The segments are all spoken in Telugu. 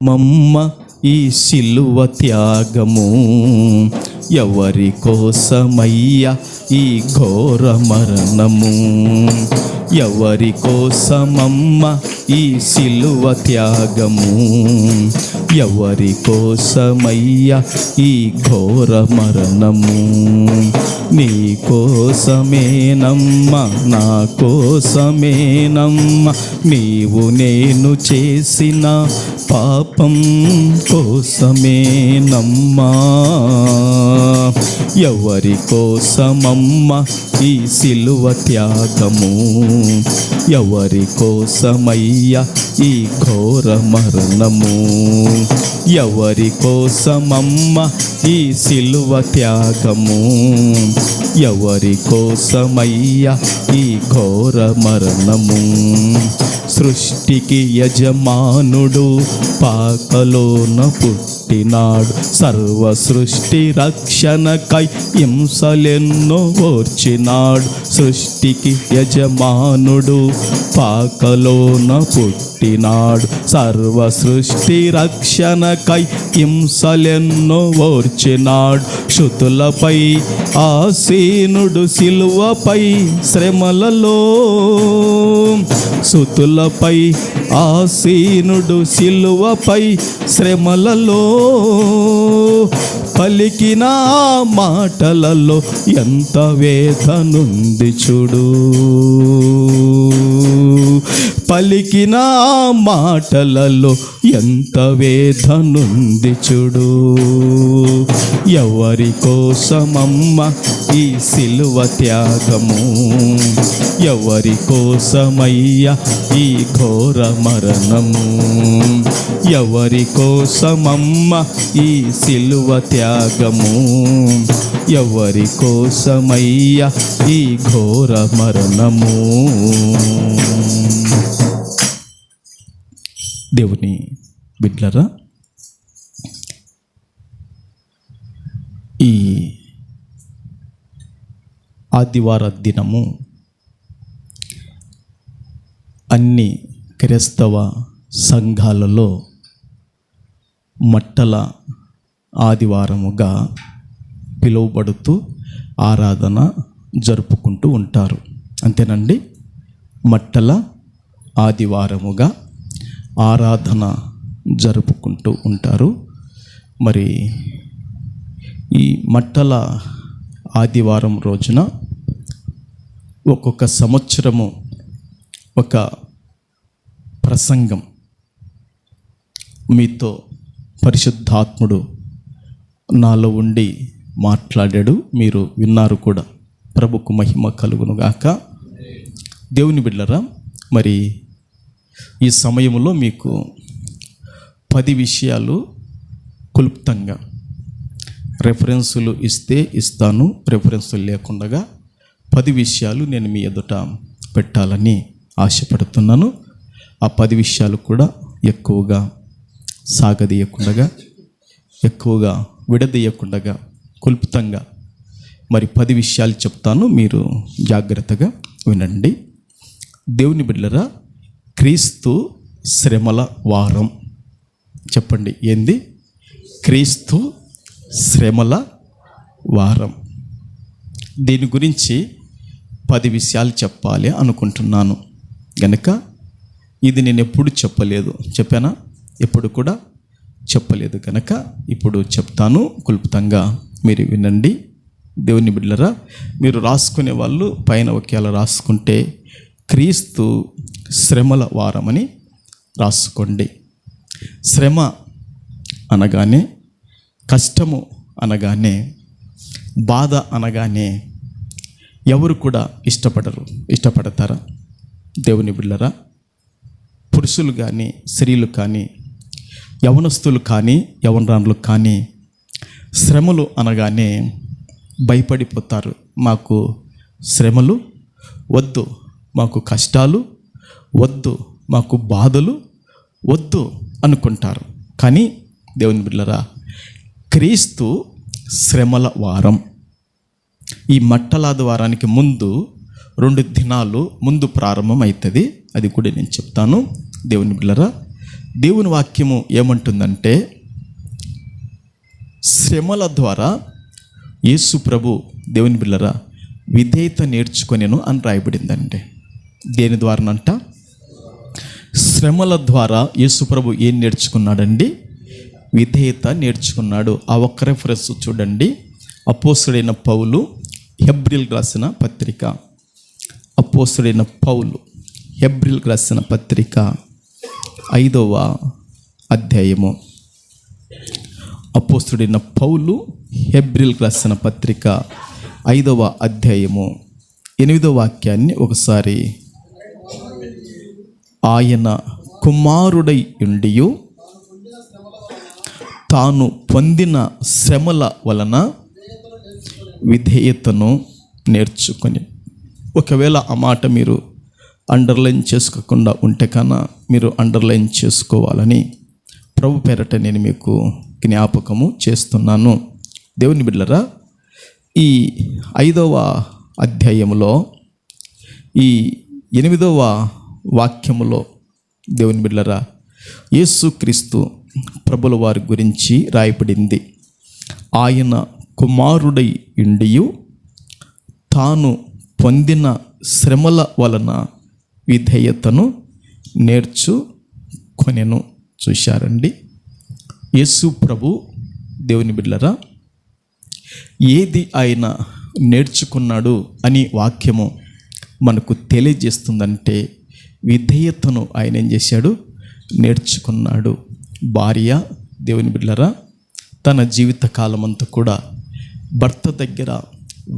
మమ్మ ఈ సిలువ త్యాగము ఎవరి కోసమయ్యా ఈ ఘోర మరణము, ఎవరి కోసమమ్మ ఈ సిలువ త్యాగము, ఎవరి కోసమయ్యా ఈ ఘోర మరణము. నీ కోసమేనమ్మ, నా కోసమేనమ్మ, నీవు నేను చేసిన పాపం కోసమేనమ్మా. ఎవరి కోసమమ్మ ఈ సిలువ త్యాగము, ఎవరి కోసమయ్యా ఈ ఘోర మరణము, ఎవరి కోసమమ్మ ఈ సిలువ త్యాగము, ఎవరి కోసమయ్యా ఈ ఘోర మరణము. సృష్టికి యజమానుడు పాకలోన పుట్టినాడు, సర్వ సృష్టి రక్షణకై హింసలెన్నో ఓర్చినాడు. సృష్టికి యజమానుడు పాకలోన పుట్టినాడు, సర్వ సృష్టి రక్షణకై హింసలెన్నో ఓర్చినాడు. శృతులపై ఆసీనుడు సిలువపై శ్రమలలో, సుతులపై ఆసీనుడు సిలువపై శ్రమలలో, పలికిన మాటలలో ఎంత వేదనుంది చూడు, పలికిన మాటలలో ఎంత వేదనుంది చూడు. ఎవరి కోసమమ్మ ఈ సిలువ త్యాగము, ఎవరి కోసమయ్యా ఈ ఘోర మరణము, ఎవరి కోసమమ్మ ఈ సిలువ త్యాగము, ఎవరి కోసమయ్యా ఈ ఘోర మరణము. దేవుని బిడ్డలారా, ఈ ఆదివార దినము అన్ని క్రైస్తవ సంఘాలలో మట్టల ఆదివారముగా పిలువబడుతూ ఆరాధన జరుపుకుంటూ ఉంటారు. అంతేనండి, మట్టల ఆదివారముగా ఆరాధన జరుపుకుంటూ ఉంటారు. మరి ఈ మట్టల ఆదివారం రోజున ఒక్కొక్క సంవత్సరము ఒక ప్రసంగం మీతో పరిశుద్ధాత్ముడు నాలో ఉండి మాట్లాడాడు, మీరు విన్నారు కూడా. ప్రభుకు మహిమ కలుగును గాక. దేవుని బిడ్డలారా, మరి ఈ సమయంలో మీకు 10 విషయాలు క్లుప్తంగా రెఫరెన్సులు ఇస్తే ఇస్తాను, రెఫరెన్సులు లేకుండా 10 విషయాలు నేను మీ ఎదుట పెట్టాలని ఆశపడుతున్నాను. ఆ 10 విషయాలు కూడా ఎక్కువగా సాగదీయకుండా, ఎక్కువగా విడదీయకుండా క్లుప్తంగా మరి 10 విషయాలు చెప్తాను, మీరు జాగ్రత్తగా వినండి. దేవుని బిడ్డలారా, క్రీస్తు శ్రమల వారం. చెప్పండి, ఏంది? క్రీస్తు శ్రమల వారం. దీని గురించి 10 విషయాలు చెప్పాలి అనుకుంటున్నాను గనుక ఇది నేను ఎప్పుడు చెప్పలేదు, చెప్పానా? ఎప్పుడు కూడా చెప్పలేదు కనుక ఇప్పుడు చెప్తాను, క్లుప్తంగా మీరు వినండి. దేవుని బిడ్డలారా, మీరు రాసుకునే వాళ్ళు పైన ఒకేళ రాసుకుంటే క్రీస్తు శ్రమల వారమని రాసుకోండి. శ్రమ అనగానే, కష్టము అనగానే, బాధ అనగానే ఎవరు కూడా ఇష్టపడతారా? దేవుని బిడ్డలారా, పురుషులు కానీ స్త్రీలు కానీ యవనస్తులు కానీ యవనరాన్లు కానీ శ్రమలు అనగానే భయపడిపోతారు. మాకు శ్రమలు వద్దు, మాకు కష్టాలు వద్దు, మాకు బాధలు వద్దు అనుకుంటారు. కానీ దేవుని బిడ్డలారా, క్రీస్తు శ్రమల వారం. ఈ మట్టలాది వారానికి ముందు 2 దినాలు ముందు ప్రారంభం అవుతుంది, అది కూడా నేను చెప్తాను. దేవుని బిడ్డలారా, దేవుని వాక్యము ఏమంటుందంటే, శ్రమల ద్వారా యేసు ప్రభు దేవుని బిళ్ళరా విధేయత నేర్చుకొనెను అని రాయబడిందండి. దేని ద్వారానంట? శ్రమల ద్వారా యేసు ప్రభు ఏం నేర్చుకున్నాడండి? విధేయత నేర్చుకున్నాడు. ఆ ఒక్క రెఫరెన్స్ చూడండి. అపోస్తలుడైన పౌలు హెబ్రీయులకు రాసిన పత్రిక, అపోస్తలుడైన పౌలు హెబ్రీయులకు రాసిన పత్రిక 5వ అధ్యాయము. అపోస్తలుడైన పౌలు హెబ్రీయులకు రాసిన పత్రిక 5వ అధ్యాయము 8వ వాక్యాన్ని ఒకసారి. ఆయన కుమారుడై ఉండియు తాను పొందిన శ్రమల వలన విధేయతను నేర్చుకొని. ఒకవేళ ఆ మాట మీరు అండర్లైన్ చేసుకోకుండా ఉంటే కన్నా మీరు అండర్లైన్ చేసుకోవాలని ప్రభు పేరట నేను మీకు జ్ఞాపకము చేస్తున్నాను. దేవుని బిడ్డలారా, ఈ 5వ అధ్యాయములో ఈ 8వ వాక్యములో దేవుని బిడ్డలారా యేసుక్రీస్తు ప్రభుల వారి గురించి రాయబడింది. ఆయన కుమారుడై ఉండియు తాను పొందిన శ్రమల వలన విధేయతను నేర్చుకొనెను. చూశారండి, యేసు ప్రభు దేవుని బిడ్డలారా ఏది ఆయన నేర్చుకున్నాడు అని వాక్యము మనకు తెలియజేస్తుందంటే, విధేయతను ఆయన ఏం చేశాడు? నేర్చుకున్నాడు. భార్య దేవుని బిడ్డలారా తన జీవిత కాలమంతా కూడా భర్త దగ్గర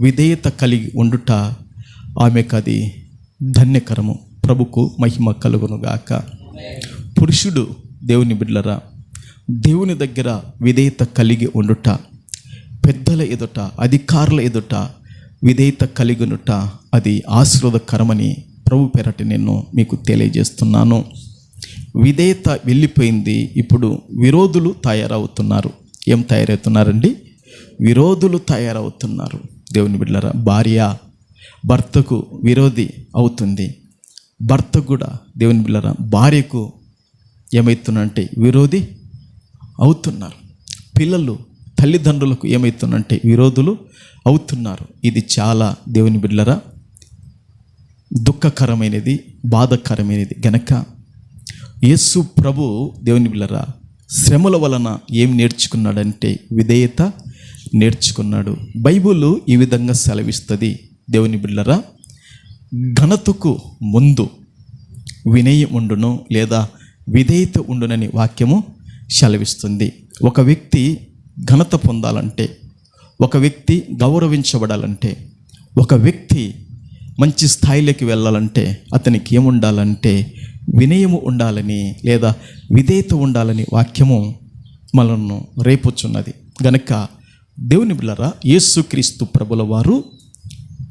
విధేయత కలిగి ఉండుట ఆమెకు అది ధన్యకరము. ప్రభుకు మహిమ కలుగునుగాక. పురుషుడు దేవుని బిడ్డలారా దేవుని దగ్గర విధేయత కలిగి ఉండుట, పెద్దల ఎదుట అధికారుల ఎదుట విధేయత కలిగి ఉండుట అది ఆశీర్వాదకరమని ప్రభు పేరట నేను మీకు తెలియజేస్తున్నాను. విధేయత వెళ్ళిపోయింది. ఇప్పుడు విరోధులు తయారవుతున్నారు. ఏం తయారవుతున్నారండి? విరోధులు తయారవుతున్నారు. దేవుని బిడ్డలారా భార్య భర్తకు విరోధి అవుతుంది. భర్త కూడా దేవుని బిడ్డలారా భార్యకు ఏమవుతుందంటే విరోధి అవుతున్నారు. పిల్లలు తల్లిదండ్రులకు ఏమవుతుందంటే విరోధులు అవుతున్నారు. ఇది చాలా దేవుని బిడ్డలారా దుఃఖకరమైనది, బాధకరమైనది. గనక యేసు ప్రభు దేవుని బిడ్డలారా శ్రమల వలన ఏం నేర్చుకున్నాడంటే విధేయత నేర్చుకున్నాడు. బైబిల్ ఈ విధంగా సెలవిస్తుంది. దేవుని బిడ్డలారా ఘనతకు ముందు వినయం ఉండును లేదా విధేయత ఉండునని వాక్యము సెలవిస్తుంది. ఒక వ్యక్తి ఘనత పొందాలంటే, ఒక వ్యక్తి గౌరవించబడాలంటే, ఒక వ్యక్తి మంచి స్థాయిలోకి వెళ్ళాలంటే అతనికి ఏముండాలంటే వినయము ఉండాలని లేదా విధేయత ఉండాలని వాక్యము మనను రేపుచున్నది. గనక దేవుని బిడ్డలారా యేసుక్రీస్తు ప్రభుల వారు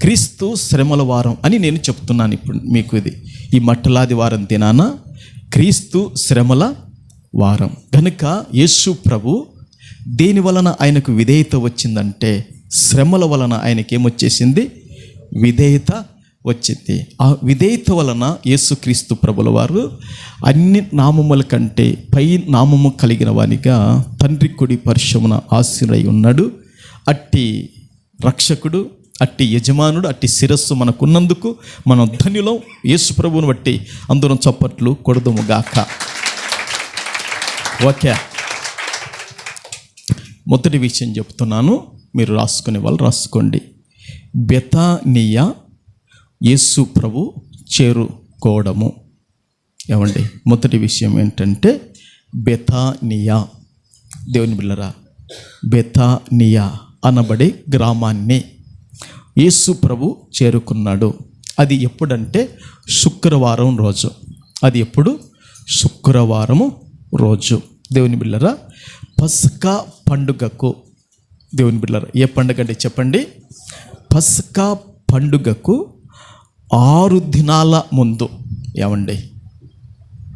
క్రీస్తు శ్రమల వారం అని నేను చెప్తున్నాను. ఇప్పుడు మీకు ఇది ఈ మట్టలాది వారం దినాన క్రీస్తు శ్రమల వారం. గనుక యేసు ప్రభు దేని వలన ఆయనకు విధేయత వచ్చిందంటే శ్రమల వలన ఆయనకి ఏమొచ్చేసింది? విధేయత వచ్చింది. ఆ విధేయత వలన యేసుక్రీస్తు ప్రభుల వారు అన్ని నామముల కంటే పై నామము కలిగిన వానిగా తండ్రి కుడి పార్శ్వమున ఆసీనుడై ఉన్నాడు. అట్టి రక్షకుడు, అట్టి యజమానుడు, అట్టి శిరస్సు మనకున్నందుకు మనం ధన్యులం. యేసు ప్రభువును బట్టి అందరం చప్పట్లు కొడదుము గాక. ఓకే, మొదటి విషయం చెప్తున్నాను, మీరు రాసుకునే వాళ్ళు రాసుకోండి. బెతానియా యేసు ప్రభు చేరుకోవడము. ఏమండి, మొదటి విషయం ఏంటంటే బెతానియా. దేవుని బిడ్డలారా బెతానియా అనబడే గ్రామాన్ని యేసు ప్రభు చేరుకున్నాడు. అది ఎప్పుడంటే శుక్రవారం రోజు. అది ఎప్పుడు? శుక్రవారము రోజు. దేవుని బిడ్డలారా పస్కా పండుగకు, దేవుని బిడ్డలారా ఏ పండుగ అంటే చెప్పండి? పస్కా పండుగకు 6 దినాల ముందు. ఏమండి,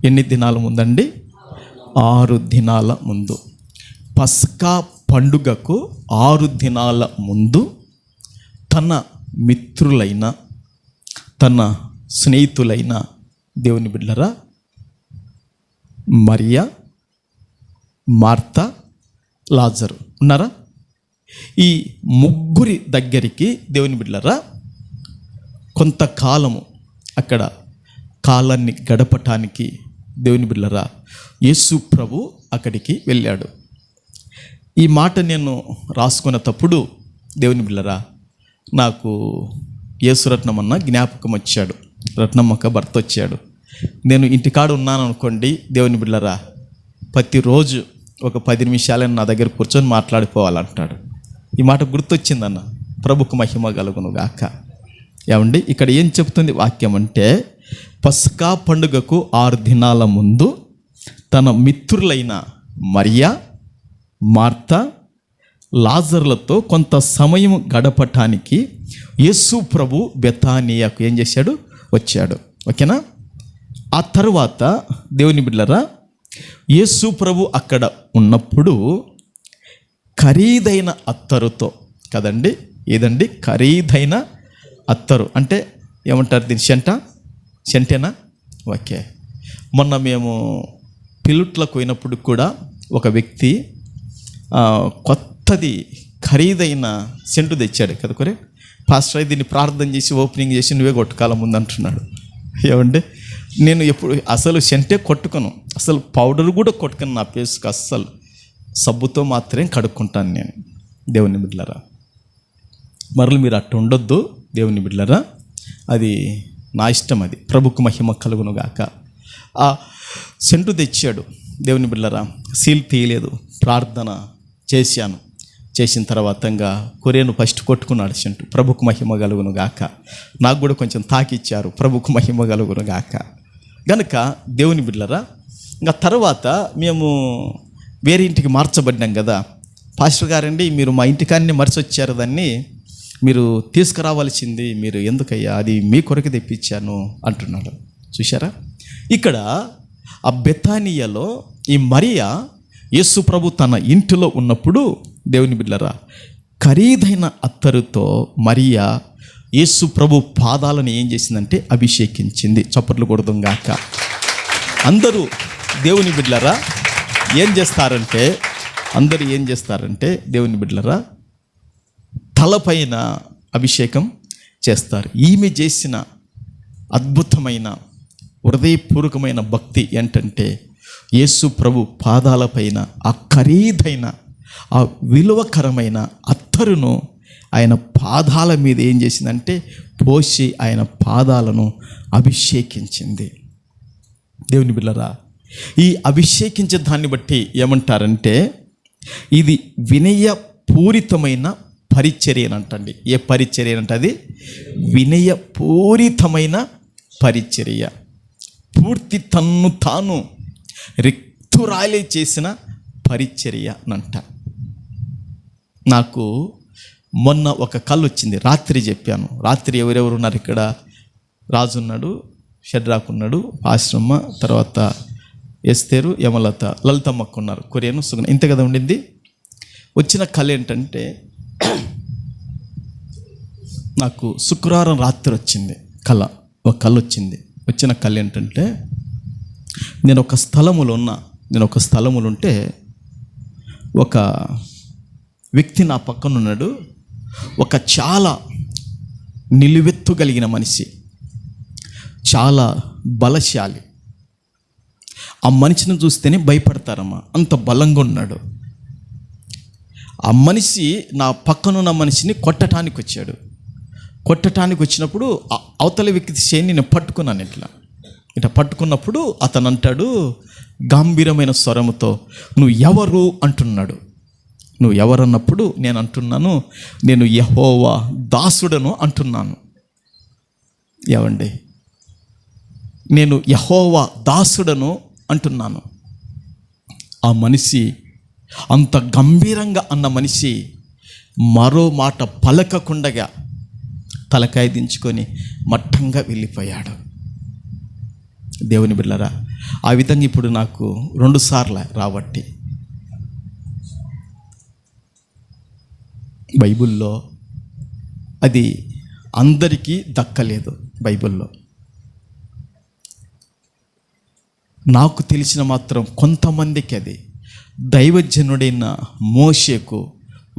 ఎన్ని దినాల ముందండి? 6 దినాల ముందు. పస్కా పండుగకు 6 దినాల ముందు తన మిత్రులైన, తన స్నేహితులైన దేవుని బిడ్డలారా మరియా, మార్తా, లాజరు ఉన్నారా? ఈ ముగ్గురి దగ్గరికి దేవుని బిడ్డలారా కొంతకాలము అక్కడ కాలాన్ని గడపటానికి దేవుని బిడ్డలారా యేసు ప్రభు అక్కడికి వెళ్ళాడు. ఈ మాట నేను రాసుకున్నప్పుడు దేవుని బిడ్డలారా నాకు యేసు రత్నమన్న జ్ఞాపకం వచ్చాడు. రత్నమ్మక్క భర్త వచ్చాడు. నేను ఇంటికాడ ఉన్నాను అనుకోండి దేవుని బిడ్డలారా, ప్రతిరోజు ఒక 10 నిమిషాలని నా దగ్గర కూర్చొని మాట్లాడిపోవాలంటాడు. ఈ మాట గుర్తొచ్చిందన్న. ప్రభుకు మహిమ కలుగును గాక. ఏమండి, ఇక్కడ ఏం చెప్తుంది వాక్యం అంటే, పస్కా పండుగకు 6 దినాల ముందు తన మిత్రులైన మరియా, మార్తా, లాజర్లతో కొంత సమయం గడపటానికి యేసు ప్రభు బెతానియాకు ఏం చేశాడు? వచ్చాడు. ఓకేనా? ఆ తర్వాత దేవుని బిడ్డలారా యేసు ప్రభు అక్కడ ఉన్నప్పుడు ఖరీదైన అత్తరుతో, కదండి, ఏదండి ఖరీదైన అత్తరు అంటే ఏమంటారు దీన్ని? సెంటేనా? ఓకే. మొన్న మేము పిలుట్లకు పోయినప్పుడు కూడా ఒక వ్యక్తి కొత్తది ఖరీదైన సెంటు తెచ్చాడు కదా. కొరే పాస్టర్ దీన్ని ప్రార్థన చేసి ఓపెనింగ్ చేసి నువ్వే కొట్టుకాలం ముందు అంటున్నాడు. ఏమండి, నేను ఎప్పుడు అసలు సెంటే కొట్టుకోను, అసలు పౌడర్ కూడా కొట్టుకుని నా ఫేస్కి అస్సలు సబ్బుతో మాత్రమే కడుక్కుంటాను నేను. దేవుని బిడ్డలారా మరలు మీరు అట్టు ఉండొద్దు దేవుని బిడ్డలారా, అది నా ఇష్టం, అది ప్రభుకు మహిమ కలుగును గాక. ఆ సెంటు తెచ్చాడు దేవుని బిడ్డలారా, సీల్ తీయలేదు, ప్రార్థన చేశాను. చేసిన తర్వాత ఇంకా కొరేను ఫస్ట్ కొట్టుకున్నాడు సెంటు. ప్రభుకు మహిమ కలుగును గాక. నాకు కూడా కొంచెం తాకిచ్చారు. ప్రభుకు మహిమ కలుగును గాక. గనుక దేవుని బిడ్డలారా ఇంకా తర్వాత మేము వేరే ఇంటికి మార్చబడ్డాం కదా. పాస్టర్ గారండి మీరు మా ఇంటికాన్ని మరిచి వచ్చారు, దాన్ని మీరు తీసుకురావాల్సింది, మీరు ఎందుకయ్యా, అది మీ కొరకు తెప్పించాను అంటున్నాడు. చూశారా? ఇక్కడ ఆ బెతానియాలో ఈ మరియా యేసు ప్రభు తన ఇంటిలో ఉన్నప్పుడు దేవుని బిడ్డలారా ఖరీదైన అత్తరుతో మరియా యేసు ప్రభు పాదాలను ఏం చేసిందంటే అభిషేకించింది. చప్పట్లు కొడదాం గాక. అందరూ దేవుని బిడ్డలారా ఏం చేస్తారంటే దేవుని బిడ్డలారా తలపైన అభిషేకం చేస్తారు. ఈమె చేసిన అద్భుతమైన హృదయపూర్వకమైన భక్తి ఏంటంటే యేసు ప్రభు పాదాలపైన ఆ ఖరీదైన ఆ విలువకరమైన అత్తరును ఆయన పాదాల మీద ఏం చేసిందంటే పోసి ఆయన పాదాలను అభిషేకించింది. దేవుని బిడ్డలారా ఈ అభిషేకించే దాన్ని బట్టి ఏమంటారంటే ఇది వినయపూరితమైన పరిచర్య అంటండి. ఏ పరిచర్య అంటే అది వినయపూరితమైన పరిచర్య. పూర్తి తన్ను తాను రిక్తురాలే చేసిన పరిచర్య అంట. నాకు మొన్న ఒక కళ్ళు వచ్చింది, రాత్రి చెప్పాను. రాత్రి ఎవరెవరు ఉన్నారు ఇక్కడ? రాజు ఉన్నాడు, షడ్రాకు ఉన్నాడు, ఆశ్రమ, తర్వాత ఎస్తేరు, యమలత, లలితమ్మకు ఉన్నారు, కొరియను, సుగన, ఇంత కదా ఉండింది. వచ్చిన కళ ఏంటంటే నాకు శుక్రవారం రాత్రి వచ్చింది ఒక కళ వచ్చింది. వచ్చిన కళ ఏంటంటే నేను ఒక స్థలములో ఉంటే ఒక వ్యక్తి నా పక్కన ఉన్నాడు. ఒక చాలా నిలువెత్తుగలిగిన మనిషి, చాలా బలశాలి. ఆ మనిషిని చూస్తేనే భయపడతారమ్మా, అంత బలంగా ఉన్నాడు. ఆ మనిషి నా పక్కనున్న మనిషిని కొట్టడానికి వచ్చాడు. కొట్టడానికి వచ్చినప్పుడు అవతల వ్యక్తి చేయి నేను పట్టుకున్నాను. ఇట్లా పట్టుకున్నప్పుడు అతను అంటాడు గంభీరమైన స్వరముతో, నువ్వు ఎవరు అంటున్నాడు. నువ్వు ఎవరన్నప్పుడు నేను అంటున్నాను, నేను యెహోవా దాసుడను అంటున్నాను. ఏవండి, నేను యెహోవా దాసుడను అంటున్నాను. ఆ మనిషి అంత గంభీరంగా అన్న మనిషి మరో మాట పలకకుండగా తలకాయ దించుకొని మట్టంగా వెళ్ళిపోయాడు. దేవుని బిడ్డలారా ఆ విధంగా ఇప్పుడు నాకు 2 సార్లు రాబట్టి బైబిల్లో అది అందరికీ దక్కలేదు. బైబిల్లో నాకు తెలిసిన మాత్రం కొంతమందికి అది దైవజనుడైన మోషేకు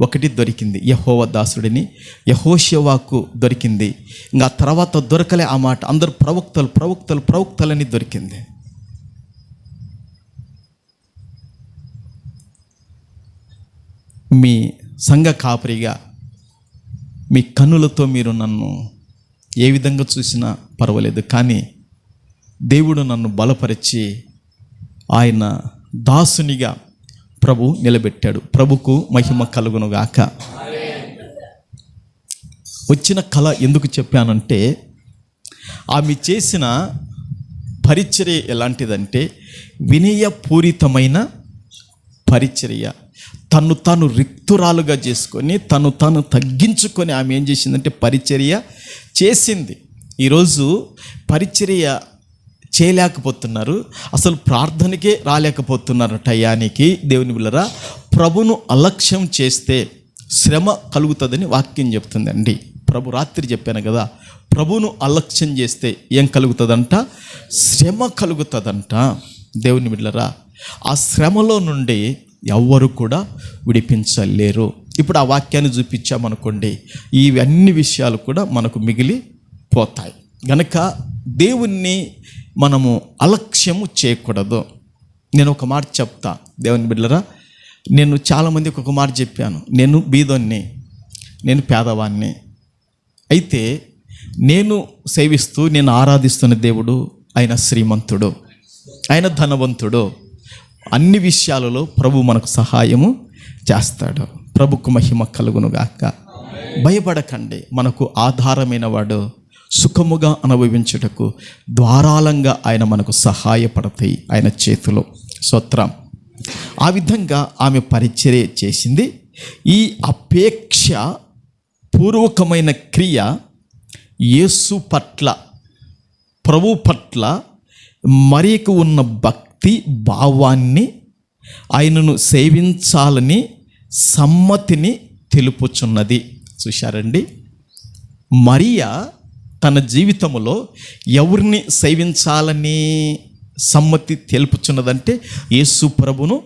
ఒకటి దొరికింది, యెహోవా దాసుడిని యెహోషువకు దొరికింది. ఇంకా తర్వాత దొరకలే ఆ మాట. అందరు ప్రవక్తలని దొరికింది. మీ సంఘ కాపరిగా మీ కన్నులతో మీరు నన్ను ఏ విధంగా చూసినా పర్వాలేదు, కానీ దేవుడు నన్ను బలపరిచి ఆయన దాసునిగా ప్రభు నిలబెట్టాడు. ప్రభుకు మహిమ కలుగునుగాక. వచ్చిన కళ ఎందుకు చెప్పానంటే, ఆమె చేసిన పరిచర్య ఎలాంటిదంటే వినయపూరితమైన పరిచర్య. తను తాను రిక్తురాలుగా చేసుకొని తను తగ్గించుకొని ఆమె ఏం చేసిందంటే పరిచర్య చేసింది. ఈరోజు పరిచర్య చేయలేకపోతున్నారు, అసలు ప్రార్థనకే రాలేకపోతున్నారు టయానికి. దేవుని బిడ్డలారా, ప్రభును అలక్ష్యం చేస్తే శ్రమ కలుగుతుందని వాక్యం చెప్తుందండి. ప్రభు రాత్రి చెప్పాను కదా, ప్రభును అలక్ష్యం చేస్తే ఏం కలుగుతుందంట? శ్రమ కలుగుతుందంట. దేవుని బిడ్డలారా, ఆ శ్రమలో నుండి ఎవ్వరు కూడా విడిపించలేరు. ఇప్పుడు ఆ వాక్యాన్ని చూపించామనుకోండి, ఇవన్నీ విషయాలు కూడా మనకు మిగిలిపోతాయి. గనక దేవుణ్ణి మనము అలక్ష్యము చేయకూడదు. నేను ఒక మాట చెప్తా దేవుని బిడ్డలారా, నేను చాలామందికి ఒక మాట చెప్పాను. నేను బీదోన్ని, నేను పేదవాన్ని. అయితే నేను సేవిస్తూ నేను ఆరాధిస్తున్న దేవుడు ఆయన శ్రీమంతుడు, ఆయన ధనవంతుడు. అన్ని విషయాలలో ప్రభు మనకు సహాయము చేస్తాడు. ప్రభుకు మహిమ కలుగునుగాక. భయపడకండి, మనకు ఆధారమైన వాడు. సుఖముగా అనుభవించుటకు ద్వారాలంగా ఆయన మనకు సహాయపడతాయి ఆయన చేతిలో. స్తోత్రం. ఆ విధంగా ఆమె పరిచర్య చేసింది. ఈ అపేక్ష పూర్వకమైన క్రియ యేసు పట్ల, ప్రభు పట్ల మరియకు ఉన్న భక్తి భావాన్ని, ఆయనను సేవించాలని సమ్మతిని తెలుపుచున్నది. చూశారండి, మరియా తన జీవితంలో ఎవరిని సేవించాలని సమ్మతి తెలుపుచున్నదంటే యేసు ప్రభును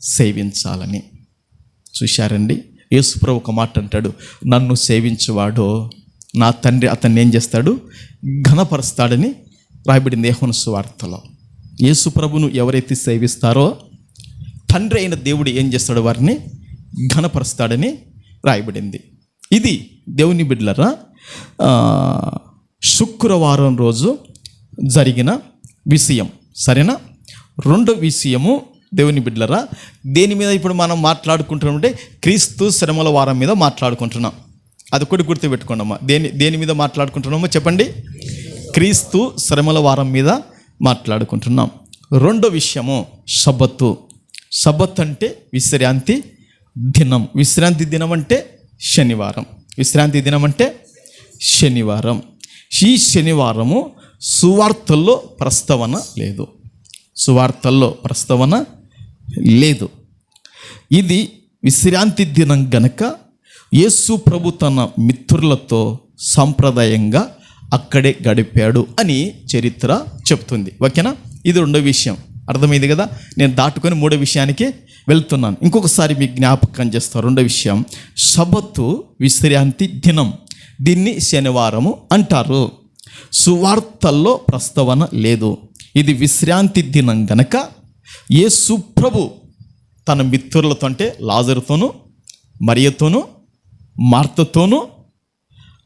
సేవించాలని. చూశారండి, యేసు ప్రభు ఒక మాట అంటాడు, నన్ను సేవించువాడో నా తండ్రి అతన్ని ఏం చేస్తాడు? ఘనపరుస్తాడని రాయబడింది యోహాను సువార్తలో. యేసు ప్రభును ఎవరైతే సేవిస్తారో తండ్రి అయిన దేవుడు ఏం చేస్తాడు? వారిని ఘనపరుస్తాడని రాయబడింది. ఇది దేవుని బిడ్డలారా శుక్రవారం రోజు జరిగిన విషయం. సరేనా? రెండో విషయము దేవుని బిడ్డలారా, దేని మీద ఇప్పుడు మనం మాట్లాడుకుంటున్నామంటే క్రీస్తు శ్రమల వారం మీద మాట్లాడుకుంటున్నాం. అది కూడా గుర్తుపెట్టుకోండమ్మా. దేని మీద మాట్లాడుకుంటున్నామో చెప్పండి? క్రీస్తు శ్రమల వారం మీద మాట్లాడుకుంటున్నాం. రెండో విషయము సబ్బతు. సబ్బత్ అంటే విశ్రాంతి దినం. విశ్రాంతి దినం అంటే శనివారం. విశ్రాంతి దినం అంటే శనివారం. ఈ శనివారము సువార్తల్లో ప్రస్తావన లేదు. సువార్తల్లో ప్రస్తావన లేదు. ఇది విశ్రాంతి దినం గనక యేసు ప్రభు తన మిత్రులతో సాంప్రదాయంగా అక్కడే గడిపాడు అని చరిత్ర చెప్తుంది. ఓకేనా? ఇది రెండో విషయం. అర్థమైంది కదా? నేను దాటుకొని మూడో విషయానికి వెళ్తున్నాను. ఇంకొకసారి మీకు జ్ఞాపకం చేస్తాను. రెండో విషయం, సబ్బతు విశ్రాంతి దినం. దీన్ని శనివారము అంటారు. సువార్తల్లో ప్రస్తావన లేదు. ఇది విశ్రాంతి దినం గనక యేసు ప్రభు తన మిత్రులతో అంటే లాజరుతోనూ మరియతోనూ మార్తతోనూ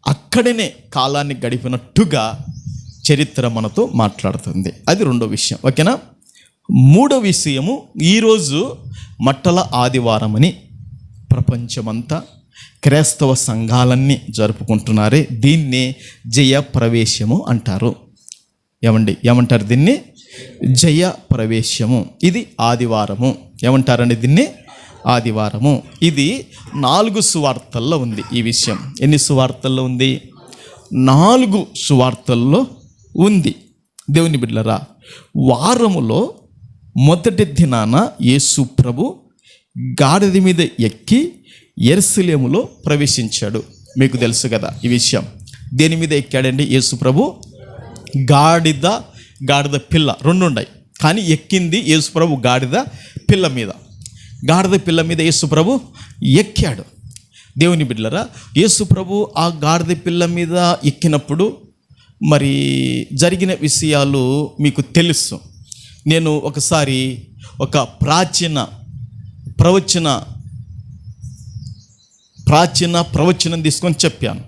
అక్కడనే కాలాన్ని గడిపినట్టుగా చరిత్ర మనతో మాట్లాడుతుంది. అది రెండో విషయం. ఓకేనా? మూడో విషయము, ఈరోజు మట్టల ఆదివారం అని ప్రపంచమంతా క్రైస్తవ సంఘాలన్నీ జరుపుకుంటున్నారే. దీన్నే జయ ప్రవేశము అంటారు. ఏమంటారు దీన్ని? జయ ప్రవేశము. ఇది ఆదివారము. ఏమంటారండి దీన్ని? ఆదివారము. ఇది 4 సువార్తల్లో ఉంది ఈ విషయం. ఎన్ని సువార్తల్లో ఉంది? 4 సువార్తల్లో ఉంది. దేవుని బిడ్డలారా, వారములో మొదటి దినాన యేసు ప్రభు గాడిద మీద ఎక్కి యెరూషలేములో ప్రవేశించాడు. మీకు తెలుసు కదా ఈ విషయం. దేని మీద ఎక్కాడండి యేసు ప్రభు? గాడిద పిల్ల 2 ఉన్నాయి. కానీ ఎక్కింది యేసుప్రభు గాడిద పిల్ల మీద. గాడిద పిల్ల మీద యేసుప్రభు ఎక్కాడు. దేవుని బిడ్డలారా, యేసుప్రభు ఆ గాడిద పిల్ల మీద ఎక్కినప్పుడు మరి జరిగిన విషయాలు మీకు తెలుసు. నేను ఒకసారి ఒక ప్రాచీన ప్రవచనం తీసుకొని చెప్పాను.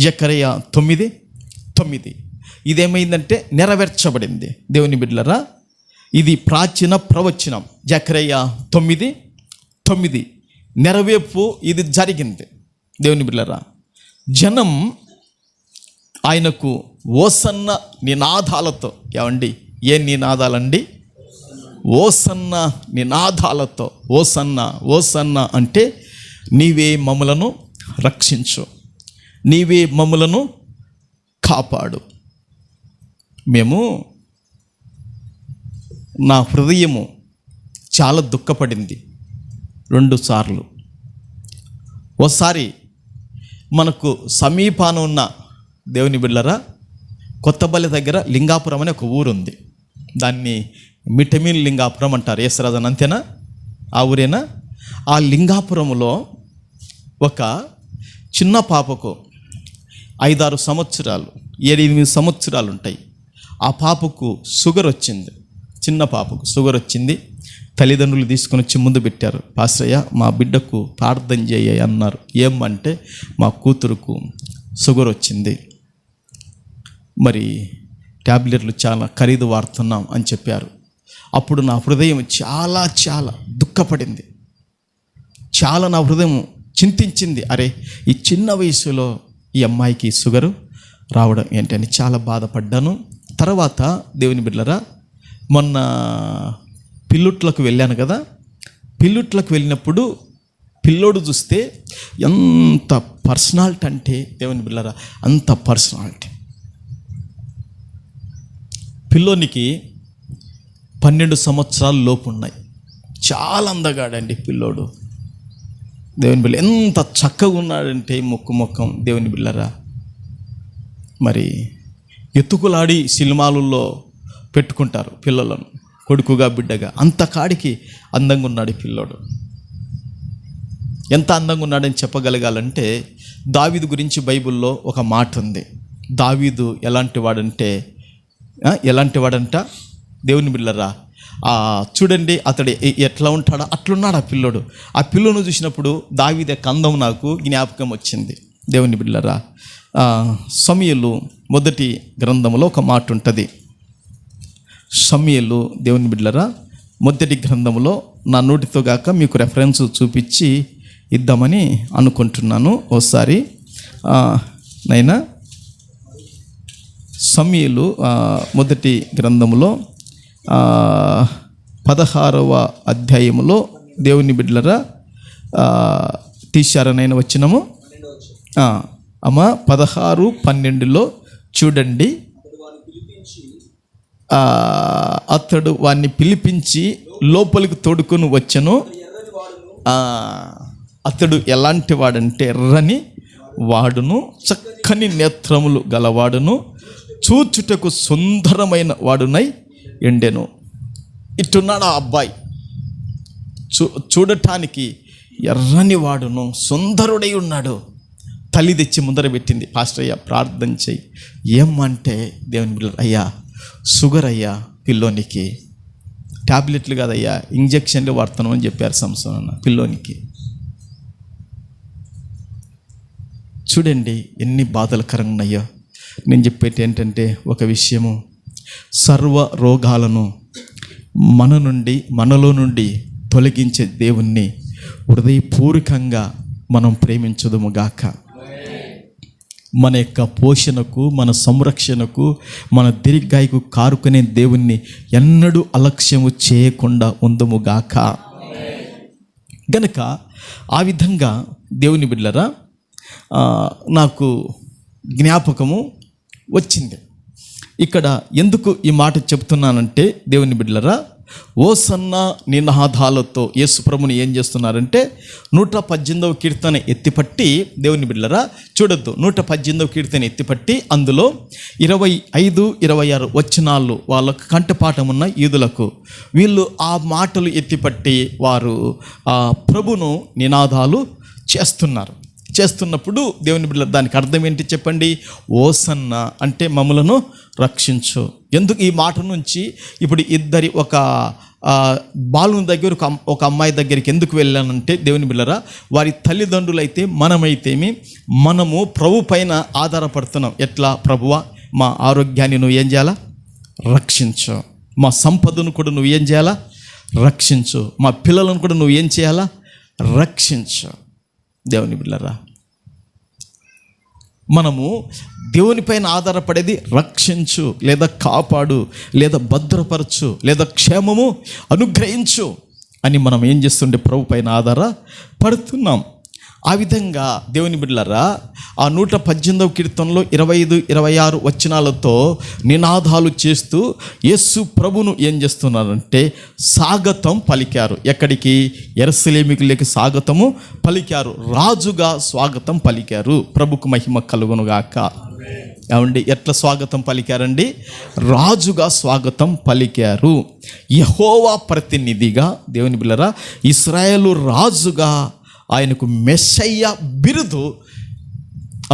జకరియా 9:9 ఇదేమైందంటే నెరవేర్చబడింది. దేవుని బిడ్డలారా, ఇది ప్రాచీన ప్రవచనం. జకరియా 9:9 నెరవేర్పు ఇది జరిగింది. దేవుని బిడ్డలారా, జనం ఆయనకు ఓసన్న నినాదాలతో, ఏమండి ఏ నినాదాలండి? ఓసన్న నినాదాలతో, ఓసన్న ఓసన్న అంటే నీవే మమ్ములను రక్షించు, నీవే మమ్ములను కాపాడు. నా హృదయము చాలా దుఃఖపడింది 2 సార్లు. ఓసారి మనకు సమీపాన ఉన్న దేవుని బిడ్డలారా, కొత్తపల్లి దగ్గర లింగాపురం అనే ఒక ఊరు ఉంది. దాన్ని మిటమిన్ లింగాపురం అంటారు. యేసరాజన్ అంతేనా? ఆ ఊరేనా? ఆ లింగాపురంలో ఒక చిన్న పాపకు 5-6 సంవత్సరాలు, 7-8 సంవత్సరాలు ఉంటాయి. ఆ పాపకు షుగర్ వచ్చింది. చిన్న పాపకు షుగర్ వచ్చింది. తల్లిదండ్రులు తీసుకొని వచ్చి ముందు పెట్టారు. పాస్రయ్య మా బిడ్డకు ప్రార్థన చేయ అన్నారు. ఏమంటే మా కూతురుకు షుగర్ వచ్చింది, మరి ట్యాబ్లెట్లు చాలా ఖరీదు వాడుతున్నాం అని చెప్పారు. అప్పుడు నా హృదయం చాలా చాలా దుఃఖపడింది. చాలా నా హృదయం చింతించింది. అరే, ఈ చిన్న వయసులో ఈ అమ్మాయికి షుగరు రావడం ఏంటని చాలా బాధపడ్డాను. తర్వాత దేవుని బిడ్డలారా, మొన్న పిల్లుట్లకు వెళ్ళాను కదా. పిల్లుట్లకు వెళ్ళినప్పుడు పిల్లోడు చూస్తే ఎంత పర్సనాలిటీ అంటే, దేవుని బిడ్డలారా, అంత పర్సనాలిటీ. పిల్లోనికి 12 సంవత్సరాల లోపు ఉన్నాయి. చాలా అందగాడండి పిల్లోడు. దేవుని బిడ్డ ఎంత చక్కగా ఉన్నాడంటే ముఖం. దేవుని బిడ్డలారా, మరి ఎత్తుకులాడి సినిమాలలో పెట్టుకుంటారు పిల్లలను, కొడుకుగా బిడ్డగా. అంత కాడికి అందంగా ఉన్నాడు పిల్లోడు. ఎంత అందంగా ఉన్నాడని చెప్పగలగాలంటే, దావీదు గురించి బైబిల్లో ఒక మాట ఉంది. దావీదు ఎలాంటి వాడంట దేవుని బిడ్డలారా, చూడండి అతడు ఎట్లా ఉంటాడో అట్లున్నాడు ఆ పిల్లోడు. ఆ పిల్లోను చూసినప్పుడు దావీదు యొక్క అందం నాకు జ్ఞాపకం వచ్చింది. దేవుని బిడ్డలారా, సమూయేలు మొదటి గ్రంథంలో ఒక మాట ఉంటుంది. సమూయేలు దేవుని బిడ్డలారా, మొదటి గ్రంథంలో నా నోటితో గాక మీకు రెఫరెన్స్ చూపించి ఇద్దామని అనుకుంటున్నాను. ఓసారి నైనా సమూయేలు మొదటి గ్రంథంలో 16వ అధ్యాయములో దేవుని బిడ్డలారా, తీశారనైనా వచ్చినము అమ్మ 16:12 చూడండి. అతడు వాడిని పిలిపించి లోపలికి తోడుకొని వచ్చెను. అతడు ఎలాంటి వాడంటే ఎర్రని వాడును, చక్కని నేత్రములు గలవాడును, చూచుటకు సుందరమైన వాడునై ఎండెను. ఇట్టున్నాడు ఆ అబ్బాయి. చూడటానికి ఎర్రని వాడును, సుందరుడై ఉన్నాడు. తల్లి తెచ్చి ముందర పెట్టింది. పాస్టర్ అయ్యా ప్రార్థన చెయ్యి. ఏమంటే దేవుని బిడ్డ, అయ్యా షుగర్ అయ్యా పిల్లోనికి, ట్యాబ్లెట్లు కాదయ్యా ఇంజక్షన్లు వాడుతున్నాం అని చెప్పారు సంవత్సరం పిల్లోనికి. చూడండి ఎన్ని బాధలకరంగా ఉన్నాయో. నేను చెప్పేది ఏంటంటే ఒక విషయము, సర్వ రోగాలను మనలో నుండి తొలగించే దేవుణ్ణి హృదయపూర్వకంగా మనం ప్రేమించుదుము గాక. మన యొక్క పోషణకు, మన సంరక్షణకు, మన దీర్ఘాయుకు కారుకునే దేవుణ్ణి ఎన్నడూ అలక్ష్యము చేయకుండా ఉందుము గాక. గనక ఆ విధంగా దేవుని బిడ్డలారా, నాకు జ్ఞాపకము వచ్చింది. ఇక్కడ ఎందుకు ఈ మాట చెప్తున్నానంటే, దేవుని బిడ్డలారా, ఓసన్న నినాదాలతో యేసు ప్రభుని ఏం చేస్తున్నారంటే 118వ కీర్తన ఎత్తిపట్టి, దేవుని బిడ్డలారా చూడొద్దు, 118వ కీర్తన ఎత్తిపట్టి అందులో 25, 26 వచనాలు వాళ్ళకు కంఠపాఠం ఉన్న యూదులకు వీళ్ళు ఆ మాటలు ఎత్తిపట్టి వారు ప్రభును నినాదాలు చేస్తున్నప్పుడు దేవుని బిడ్డ దానికి అర్థం ఏంటి చెప్పండి? ఓసన్న అంటే మమ్ములను రక్షించు. ఎందుకు ఈ మాట నుంచి ఇప్పుడు ఒక బాలుని దగ్గర ఒక అమ్మాయి దగ్గరికి ఎందుకు వెళ్ళానంటే, దేవుని బిడ్డరా వారి తల్లిదండ్రులైతే మనము ప్రభు పైన ఆధారపడుతున్నాం. ఎట్లా? ప్రభువా మా ఆరోగ్యాన్ని నువ్వు ఏం చేయాలా? రక్షించు. మా సంపదను కూడా నువ్వు ఏం చేయాలా? రక్షించు. మా పిల్లలను కూడా నువ్వు ఏం చేయాలా? రక్షించు. దేవుని బిడ్డలారా మనము దేవుని పైన ఆధారపడేది రక్షించు, లేదా కాపాడు, లేదా భద్రపరచు, లేదా క్షేమము అనుగ్రహించు అని మనం ఏం చేస్తుంటే ప్రభు పైన ఆధారపడుతున్నాం. ఆ విధంగా దేవుని బిడ్డలారా ఆ 118వ కీర్తనలో 25, 26 వచనాలతో నినాదాలు చేస్తూ యేసు ప్రభును ఏం చేస్తున్నారంటే స్వాగతం పలికారు. ఎక్కడికి? యెరూషలేముకి స్వాగతము పలికారు. రాజుగా స్వాగతం పలికారు. ప్రభుకు మహిమ కలుగునుగాక. ఏమండి, ఎట్లా స్వాగతం పలికారండి? రాజుగా స్వాగతం పలికారు. యెహోవా ప్రతినిధిగా, దేవుని బిడ్డలారా ఇశ్రాయేలు రాజుగా ఆయనకు మెస్సయ్య బిరుదు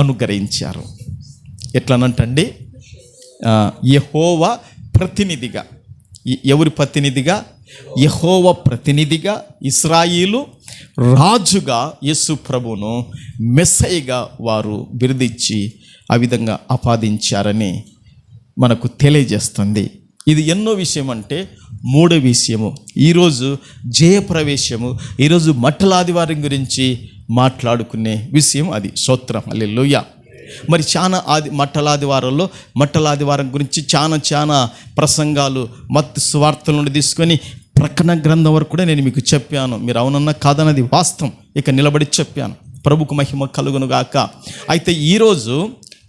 అనుగ్రహించారు. ఎట్లనంటండి? యెహోవా ప్రతినిధిగా. ఎవరి ప్రతినిధిగా? యెహోవా ప్రతినిధిగా, ఇశ్రాయేలు రాజుగా యేసు ప్రభును మెస్సయ్యగా వారు బిరుదిచ్చి ఆ విధంగా ఆపాదించారని మనకు తెలియజేస్తుంది. ఇది ఎన్నో విషయం అంటే 3వ విషయము. ఈరోజు జయప్రవేశము, ఈరోజు మట్టలాదివారం గురించి మాట్లాడుకునే విషయం అది. స్తోత్రం, హల్లెలూయా. మరి చాలా మట్టలాదివారం గురించి చాలా ప్రసంగాలు మత్తయి సువార్తల నుండి తీసుకొని ప్రకటన గ్రంథం వరకు కూడా నేను మీకు చెప్పాను. మీరు అవునన్నా కాదన్నది వాస్తవం. ఇక నిలబడి చెప్పాను. ప్రభుకు మహిమ కలుగునుగాక. అయితే ఈరోజు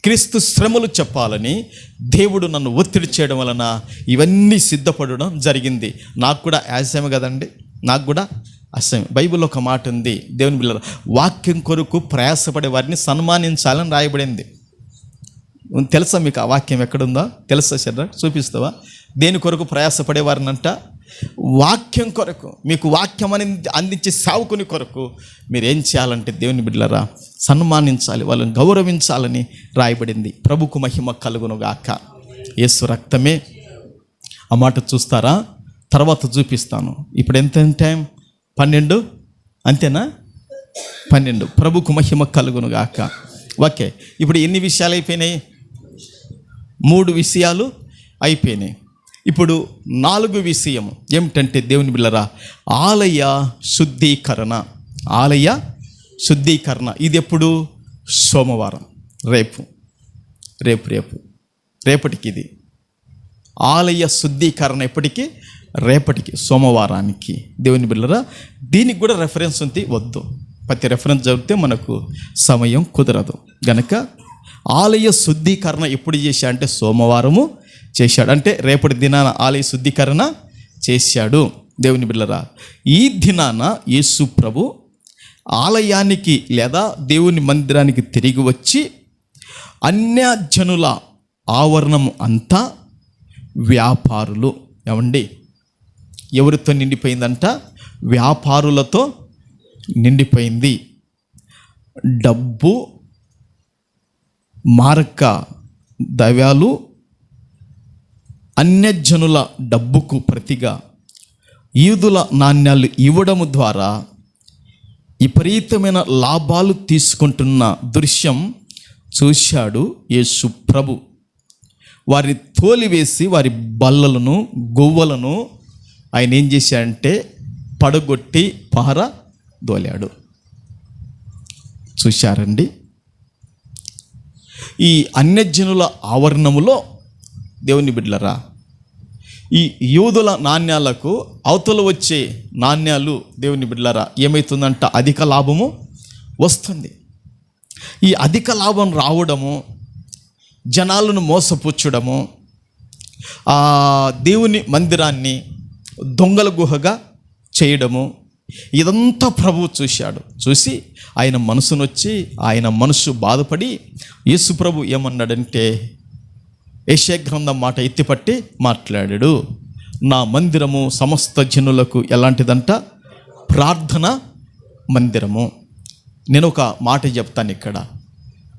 క్రీస్తు శ్రమలు చెప్పాలని దేవుడు నన్ను ఒత్తిడి చేయడం వలన ఇవన్నీ సిద్ధపడడం జరిగింది. నాకు కూడా ఆశయం కదండి, నాకు కూడా ఆశయం. బైబిల్లో ఒక మాట ఉంది, దేవుని బిడ్డలారా వాక్యం కొరకు ప్రయాసపడే వారిని సన్మానించాలని రాయబడింది. తెలుసా మీకు ఆ వాక్యం ఎక్కడుందో? తెలుసా? శర్రా చూపిస్తావా? దేని కొరకు ప్రయాసపడే వారినంట? వాక్యం కొరకు. మీకు వాక్యం అని అందించే సేవకుని కొరకు మీరు ఏం చేయాలంటే దేవుని బిడ్డలారా సన్మానించాలి, వాళ్ళని గౌరవించాలని రాయబడింది. ప్రభుకు మహిమ కలుగునుగాక. యేసు రక్తమే. ఆ మాట చూస్తారా? తర్వాత చూపిస్తాను. ఇప్పుడు ఎంత టైం? 12 అంతేనా? 12. ప్రభుకు మహిమ కలుగునుగాక. ఓకే, ఇప్పుడు ఎన్ని విషయాలు అయిపోయినాయి? 3 విషయాలు అయిపోయినాయి. ఇప్పుడు 4వ విషయం ఏమిటంటే దేవుని బిడ్డలారా ఆలయ శుద్ధీకరణ. ఆలయ శుద్ధీకరణ ఇది ఎప్పుడు? సోమవారం. రేపటికి ఇది ఆలయ శుద్ధీకరణ. ఎప్పటికీ? రేపటికి, సోమవారానికి. దేవుని బిడ్డలారా దీనికి కూడా రెఫరెన్స్ ఉంది. వద్దు, ప్రతి రెఫరెన్స్ చదివితే మనకు సమయం కుదరదు గనక ఆలయ శుద్ధీకరణ ఎప్పుడు చేశా అంటే సోమవారము చేశాడు. అంటే రేపటి దినాన ఆలయ శుద్ధీకరణ చేశాడు. దేవుని బిడ్డలారా ఈ దినాన యేసు ప్రభు ఆలయానికి లేదా దేవుని మందిరానికి తిరిగి వచ్చి అన్యజనుల ఆవరణం అంతా వ్యాపారులు. ఏమండి, ఎవరితో నిండిపోయిందంట? వ్యాపారులతో నిండిపోయింది. డబ్బు, మార్క ద్రవ్యాలు, అన్యజనుల డబ్బుకు ప్రతిగా యూదుల నాణ్యాలు ఇవ్వడము ద్వారా విపరీతమైన లాభాలు తీసుకుంటున్న దృశ్యం చూశాడు యేసు ప్రభు. వారిని తోలివేసి వారి బల్లలను, గువ్వలను ఆయన ఏం చేశాడంటే పడగొట్టి పారదోలాడు. చూశారండి? ఈ అన్యజనుల ఆవరణములో దేవుని బిడ్డలారా ఈ యూదుల నాణ్యాలకు అవతల వచ్చే నాణ్యాలు దేవుని బిడ్డలారా ఏమవుతుందంట? అధిక లాభము వస్తుంది. ఈ అధిక లాభం రావడము, జనాలను మోసపుచ్చడము, దేవుని మందిరాన్ని దొంగల గుహగా చేయడము, ఇదంతా ప్రభువు చూశాడు. చూసి ఆయన మనసునొచ్చి ఆయన మనసు బాధపడి యేసు ప్రభు ఏమన్నాడంటే యెషయా గ్రంథం మాట ఎత్తిపట్టి మాట్లాడాడు. నా మందిరము సమస్త జనులకు ఎలాంటిదంట? ప్రార్థన మందిరము. నేను ఒక మాట చెప్తాను ఇక్కడ.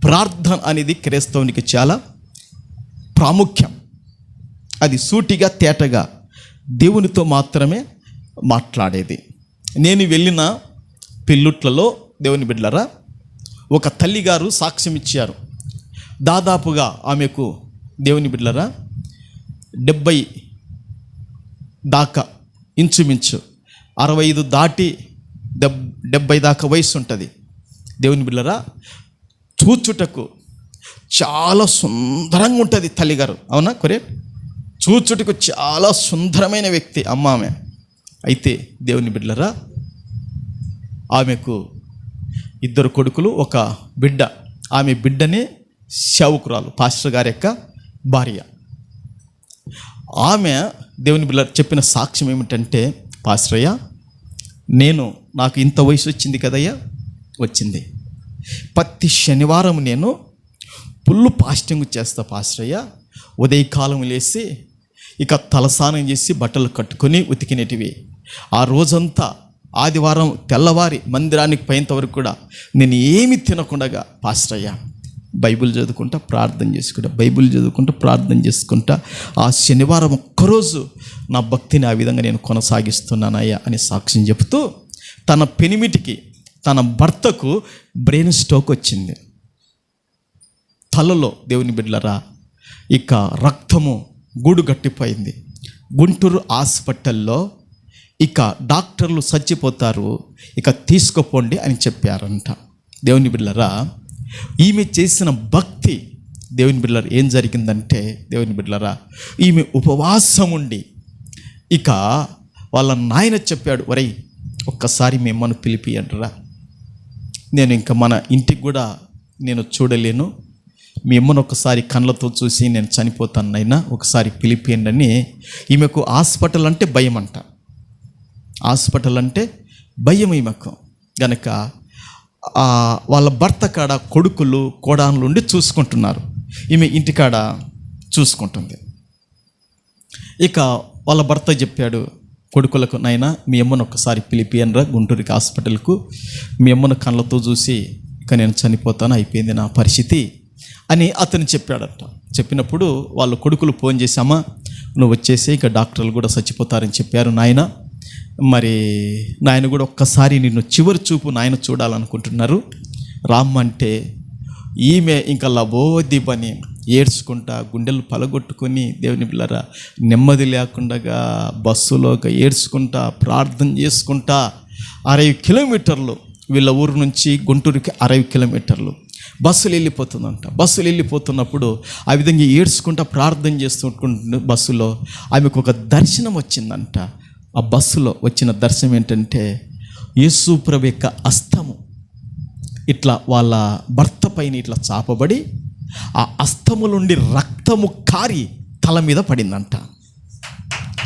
ప్రార్థన అనేది క్రైస్తవునికి చాలా ప్రాముఖ్యం. అది సూటిగా తేటగా దేవునితో మాత్రమే మాట్లాడేది. నేను వెళ్ళిన పెళ్ళుట్లలో దేవుని బిడ్డలారా, ఒక తల్లిగారు సాక్ష్యం ఇచ్చారు. దాదాపుగా ఆమెకు దేవుని బిడ్డలారా 70 దాకా, ఇంచుమించు 65 దాటి 70 దాకా వయసు ఉంటుంది. దేవుని బిడ్డలారా, చూచుటకు చాలా సుందరంగా ఉంటుంది తల్లిగారు. అవునా? కరెక్ట్. చూచుటకు చాలా సుందరమైన వ్యక్తి అమ్మ ఆమె. అయితే దేవుని బిడ్డలారా, ఆమెకు 2 కొడుకులు, ఒక బిడ్డ. ఆమె బిడ్డనే సేవకురాలు, పాస్టర్ గారి యొక్క భార్య. ఆమె దేవుని బిడ్డ చెప్పిన సాక్ష్యం ఏమిటంటే, పాస్టరయ్య, నాకు ఇంత వయసు వచ్చింది కదయ్యా, వచ్చింది. ప్రతి శనివారం నేను ఫుల్ ఫాస్టింగ్ చేస్తా పాస్టరయ్య. ఉదయకాలం లేచి ఇక తలస్నానం చేసి బట్టలు కట్టుకొని ఉతికినటివి. ఆ రోజంతా ఆదివారం తెల్లవారి మందిరానికి పోయేంత వరకు కూడా నేను ఏమి తినకుండా పాస్టరయ్య బైబిల్ చదువుకుంటా, ప్రార్థన చేసుకుంటా ఆ శనివారం ఒక్కరోజు నా భక్తిని ఆ విధంగా నేను కొనసాగిస్తున్నానయ్యా అని సాక్ష్యం చెబుతూ, తన పెనిమిటికి, తన భర్తకు బ్రెయిన్ స్ట్రోక్ వచ్చింది. తలలో దేవుని బిడ్డలరా ఇక రక్తము గూడు గట్టిపోయింది. గుంటూరు హాస్పిటల్లో ఇక డాక్టర్లు చచ్చిపోతారు, ఇక తీసుకుపోండి అని చెప్పారంట. దేవుని బిడ్డలరా, ఈమె చేసిన భక్తి, దేవుని బిడ్డలారా, ఏం జరిగిందంటే దేవుని బిడ్డలారా, ఈమె ఉపవాసం ఉండి ఇక వాళ్ళ నాయన చెప్పాడు, ఒరేయ్ ఒక్కసారి మీ అమ్మను పిలిపి అంటారా, నేను ఇంకా మన ఇంటికి కూడా నేను చూడలేను, మీ అమ్మను ఒకసారి కళ్ళతో చూసి నేను చనిపోతాను నైనా, ఒకసారి పిలిపియండి అని. ఈమెకు హాస్పిటల్ అంటే భయం అంట. హాస్పిటల్ అంటే భయం ఈమెకు. గనక వాళ్ళ భర్త కాడ కొడుకులు కోడాన్లు ఉండి చూసుకుంటున్నారు, ఈమె ఇంటికాడ చూసుకుంటుంది. ఇక వాళ్ళ భర్త చెప్పాడు కొడుకులకు, నాయనా మీ అమ్మను ఒకసారి పిలిపియనరా గుంటూరుకి హాస్పిటల్కు, మీ అమ్మను కళ్ళతో చూసి ఇక నేను చనిపోతాను, అయిపోయింది నా పరిస్థితి అని అతను చెప్పాడట. చెప్పినప్పుడు వాళ్ళ కొడుకులు ఫోన్ చేసి, అమ్మ నువ్వు వచ్చేసి ఇక డాక్టర్లు కూడా చచ్చిపోతారని చెప్పారు నాయన, మరి నాయన కూడా ఒక్కసారి నిన్ను చివరి చూపు నాయన చూడాలనుకుంటున్నారు రామ్మంటే, ఈమె ఇంకా లబోది పని ఏడ్చుకుంటా, గుండెలు పలగొట్టుకొని దేవుని పిల్లరా నెమ్మది లేకుండా బస్సులో ఏడ్చుకుంటా, ప్రార్థన చేసుకుంటా 60 కిలోమీటర్లు, వీళ్ళ ఊరు నుంచి గుంటూరుకి 60 కిలోమీటర్లు బస్సులు వెళ్ళిపోతుందంట. బస్సులు వెళ్ళిపోతున్నప్పుడు ఆ విధంగా ఏడ్చుకుంటా ప్రార్థన చేస్తుంటు బస్సులో ఆమెకు ఒక దర్శనం వచ్చిందంట. ఆ బస్సులో వచ్చిన దర్శనం ఏంటంటే, యేసు ప్రభు యొక్క హస్తము ఇట్లా వాళ్ళ భర్త పైన ఇట్లా చాపబడి ఆ హస్తము నుండి రక్తము కారి తల మీద పడిందంట.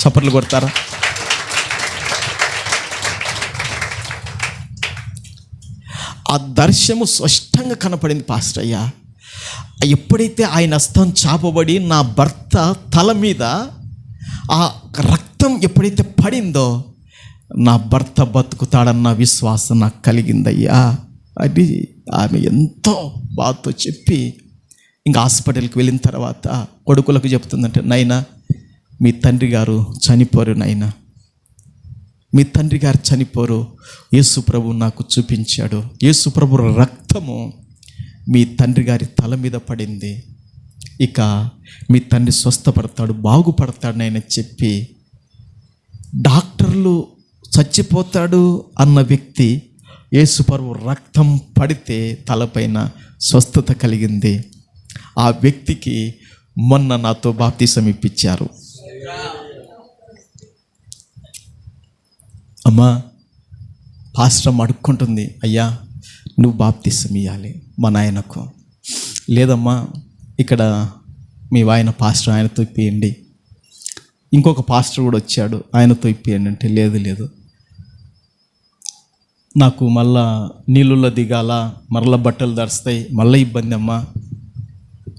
చప్పట్లు కొడతారా? ఆ దర్శనము స్పష్టంగా కనపడింది పాస్టయ్య. ఎప్పుడైతే ఆయన హస్తం చాపబడి నా భర్త తల మీద ఆ రక్తం ఎప్పుడైతే పడిందో, నా భర్త బతుకుతాడన్న విశ్వాసం నాకు కలిగిందయ్యా అది ఆమె ఎంతో బాధతో చెప్పి ఇంకా హాస్పిటల్కి వెళ్ళిన తర్వాత కొడుకులకు చెప్తుందంటే, నాయనా మీ తండ్రి గారు చనిపోరు, నాయనా మీ తండ్రి గారు చనిపోరు, యేసు ప్రభు నాకు చూపించాడు, యేసు ప్రభు రక్తము మీ తండ్రి గారి తల మీద పడింది, ఇక మీ తండ్రి స్వస్థపడతాడు, బాగుపడతాడు అని చెప్పి, డాక్టర్లు చచ్చిపోతాడు అన్న వ్యక్తి యేసు ప్రభు రక్తం పడితే తలపైన స్వస్థత కలిగింది. ఆ వ్యక్తికి మొన్న నాతో బాప్తిసం ఇప్పించారు. అమ్మా పాస్టర్ అడుక్కుంటుంది, అయ్యా నువ్వు బాప్తిసం ఇవ్వాలి మా నాయనకు. లేదమ్మా ఇక్కడ మీ ఆయన పాస్టర్ ఆయనతో ఇప్పియండి. ఇంకొక పాస్టర్ కూడా వచ్చాడు, ఆయనతో ఇప్పియండి అంటే లేదు నాకు మళ్ళా నీళ్ళల్లో దిగాల, మరలా బట్టలు దడుస్తాయి, మళ్ళీ ఇబ్బంది అమ్మా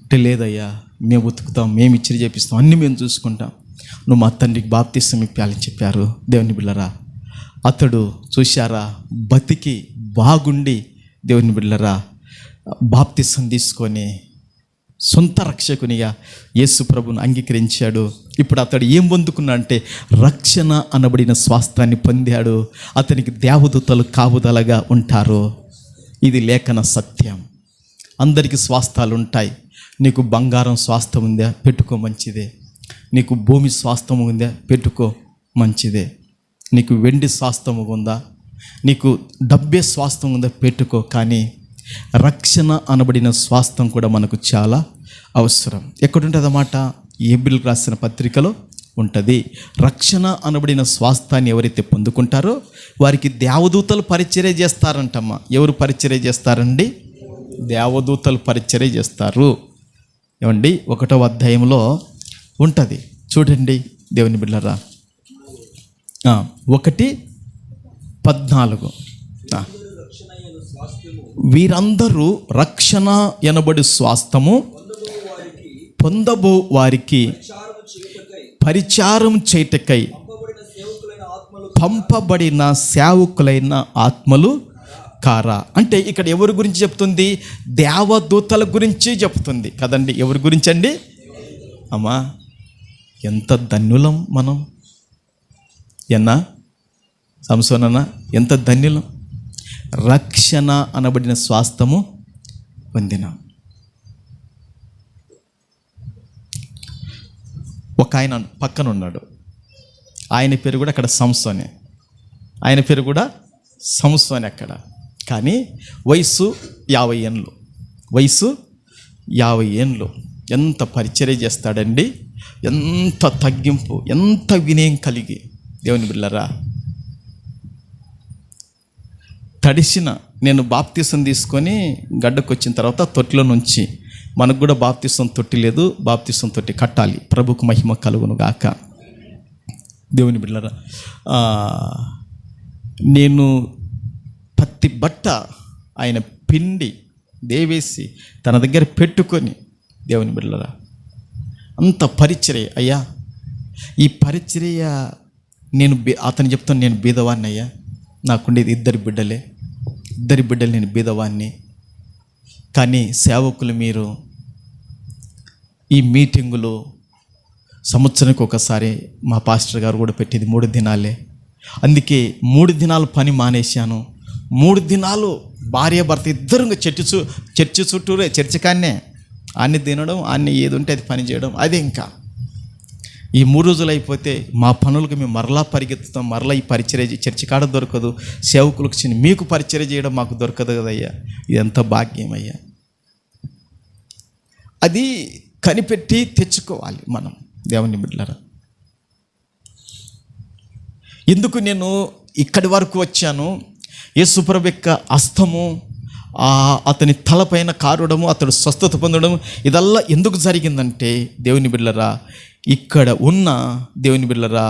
అంటే లేదయ్యా మేము ఉతుకుతాం, మేము ఇచ్చిరి చేపిస్తాం, అన్నీ మేము చూసుకుంటాం, నువ్వు మా తండ్రికి బాప్తిసం ఇప్పాలని చెప్పారు. దేవుని బిళ్ళరా, అతడు చూశారా బతికి బాగుండి దేవుని బిళ్ళరా బాప్తిసం తీసుకొని సొంత రక్షకునిగా యేసు ప్రభుని అంగీకరించాడు. ఇప్పుడు అతడు ఏం పొందుకున్నా అంటే రక్షణ అనబడిన స్వాస్థాన్ని పొందాడు. అతనికి దేవదూతలు కాపుదలగా ఉంటారు. ఇది లేఖన సత్యం. అందరికీ స్వాస్థాలు ఉంటాయి. నీకు బంగారం స్వాస్థం ఉందా, పెట్టుకో, మంచిదే. నీకు భూమి స్వాస్థము ఉందా, పెట్టుకో, మంచిదే. నీకు వెండి స్వాస్థము ఉందా, నీకు డబ్బే స్వాస్థం ఉందా, పెట్టుకో. కానీ రక్షణ అనబడిన స్వాస్థం కూడా మనకు చాలా అవసరం. ఎక్కడుంటుంది అన్నమాట? హెబ్రీయులకు రాసిన పత్రికలో ఉంటుంది. రక్షణ అనబడిన స్వాస్థాన్ని ఎవరైతే పొందుకుంటారో వారికి దేవదూతలు పరిచర్య చేస్తారంటమ్మా. ఎవరు పరిచర్య చేస్తారండి? దేవదూతలు పరిచర్య చేస్తారు. ఏమండి 1వ అధ్యాయంలో ఉంటుంది చూడండి దేవుని బిడ్డలారా, 1:14 వీరందరూ రక్షణ ఎనబడి స్వాస్థము పొందబో వారికి పరిచారం చేయుటకై పంపబడిన సేవకులైన ఆత్మలు కారా. అంటే ఇక్కడ ఎవరి గురించి చెప్తుంది? దేవదూతల గురించి చెప్తుంది కదండి. ఎవరి గురించి అండి? అమ్మా ఎంత ధన్యులం మనం, ఎన్నా సంసోనన్నా ఎంత ధన్యులం. రక్షణ అనబడిన స్వాస్థము పొందినాం. ఒక ఆయన పక్కన ఉన్నాడు, ఆయన పేరు కూడా అక్కడ సంసోనే, ఆయన పేరు కూడా సంసోనే అక్కడ. కానీ వయసు 50 ఏళ్ళు, వయసు 50 ఏళ్ళు. ఎంత పరిచర్య చేస్తాడండి, ఎంత తగ్గింపు, ఎంత వినయం కలిగి. దేవుని బిడ్డలారా, తడిసిన నేను బాప్తిసం తీసుకొని గడ్డకు వచ్చిన తర్వాత తొట్టిలో నుంచి, మనకు కూడా బాప్తిసం తొట్టి లేదు, బాప్తిసం తొట్టి కట్టాలి. ప్రభుకు మహిమ కలుగును గాక. దేవుని బిడ్డలారా, నేను పత్తి బట్ట ఆయన పిండి దేవేసి తన దగ్గర పెట్టుకొని, దేవుని బిడ్డలారా అంత పరిచర్య. అయ్యా ఈ పరిచర్య నేను అతను చెప్తాను, నేను బీదవాడిని అయ్యా, నాకుండేది 2 బిడ్డలే, 2 బిడ్డలు, నేను బీదవాడిని. కానీ సేవకులు మీరు ఈ మీటింగులు సంవత్సరానికి ఒకసారి మా పాస్టర్ గారు కూడా పెట్టేది 3 దినాలే. అందుకే 3 దినాలు పని మానేశాను. 3 దినాలు భార్య భర్త ఇద్దరు చర్చి చుట్టూరే, చర్చి కాన్నే అన్ని తినడం, అన్ని ఏది ఉంటే అది పని చేయడం. అదే ఇంకా ఈ 3 రోజులు అయిపోతే మా పనులకు మేము మరలా పరిగెత్తుతాం. మరలా ఈ పరిచర్య చర్చి కాడ దొరకదు, సేవకులకు చిన్న మీకు పరిచర్య చేయడం మాకు దొరకదు కదయ్యా. ఇదెంత భాగ్యం అయ్యా. అది కనిపెట్టి తెచ్చుకోవాలి మనం. దేవుని బిడ్డలారా, ఎందుకు నేను ఇక్కడి వరకు వచ్చాను? యేసుప్రభు యొక్క హస్తము అతని తలపైన కారడము, అతడు స్వస్థత పొందడం, ఇదల్లా ఎందుకు జరిగిందంటే దేవుని బిడ్డలారా, ఇక్కడ ఉన్న దేవుని బిడ్డలారా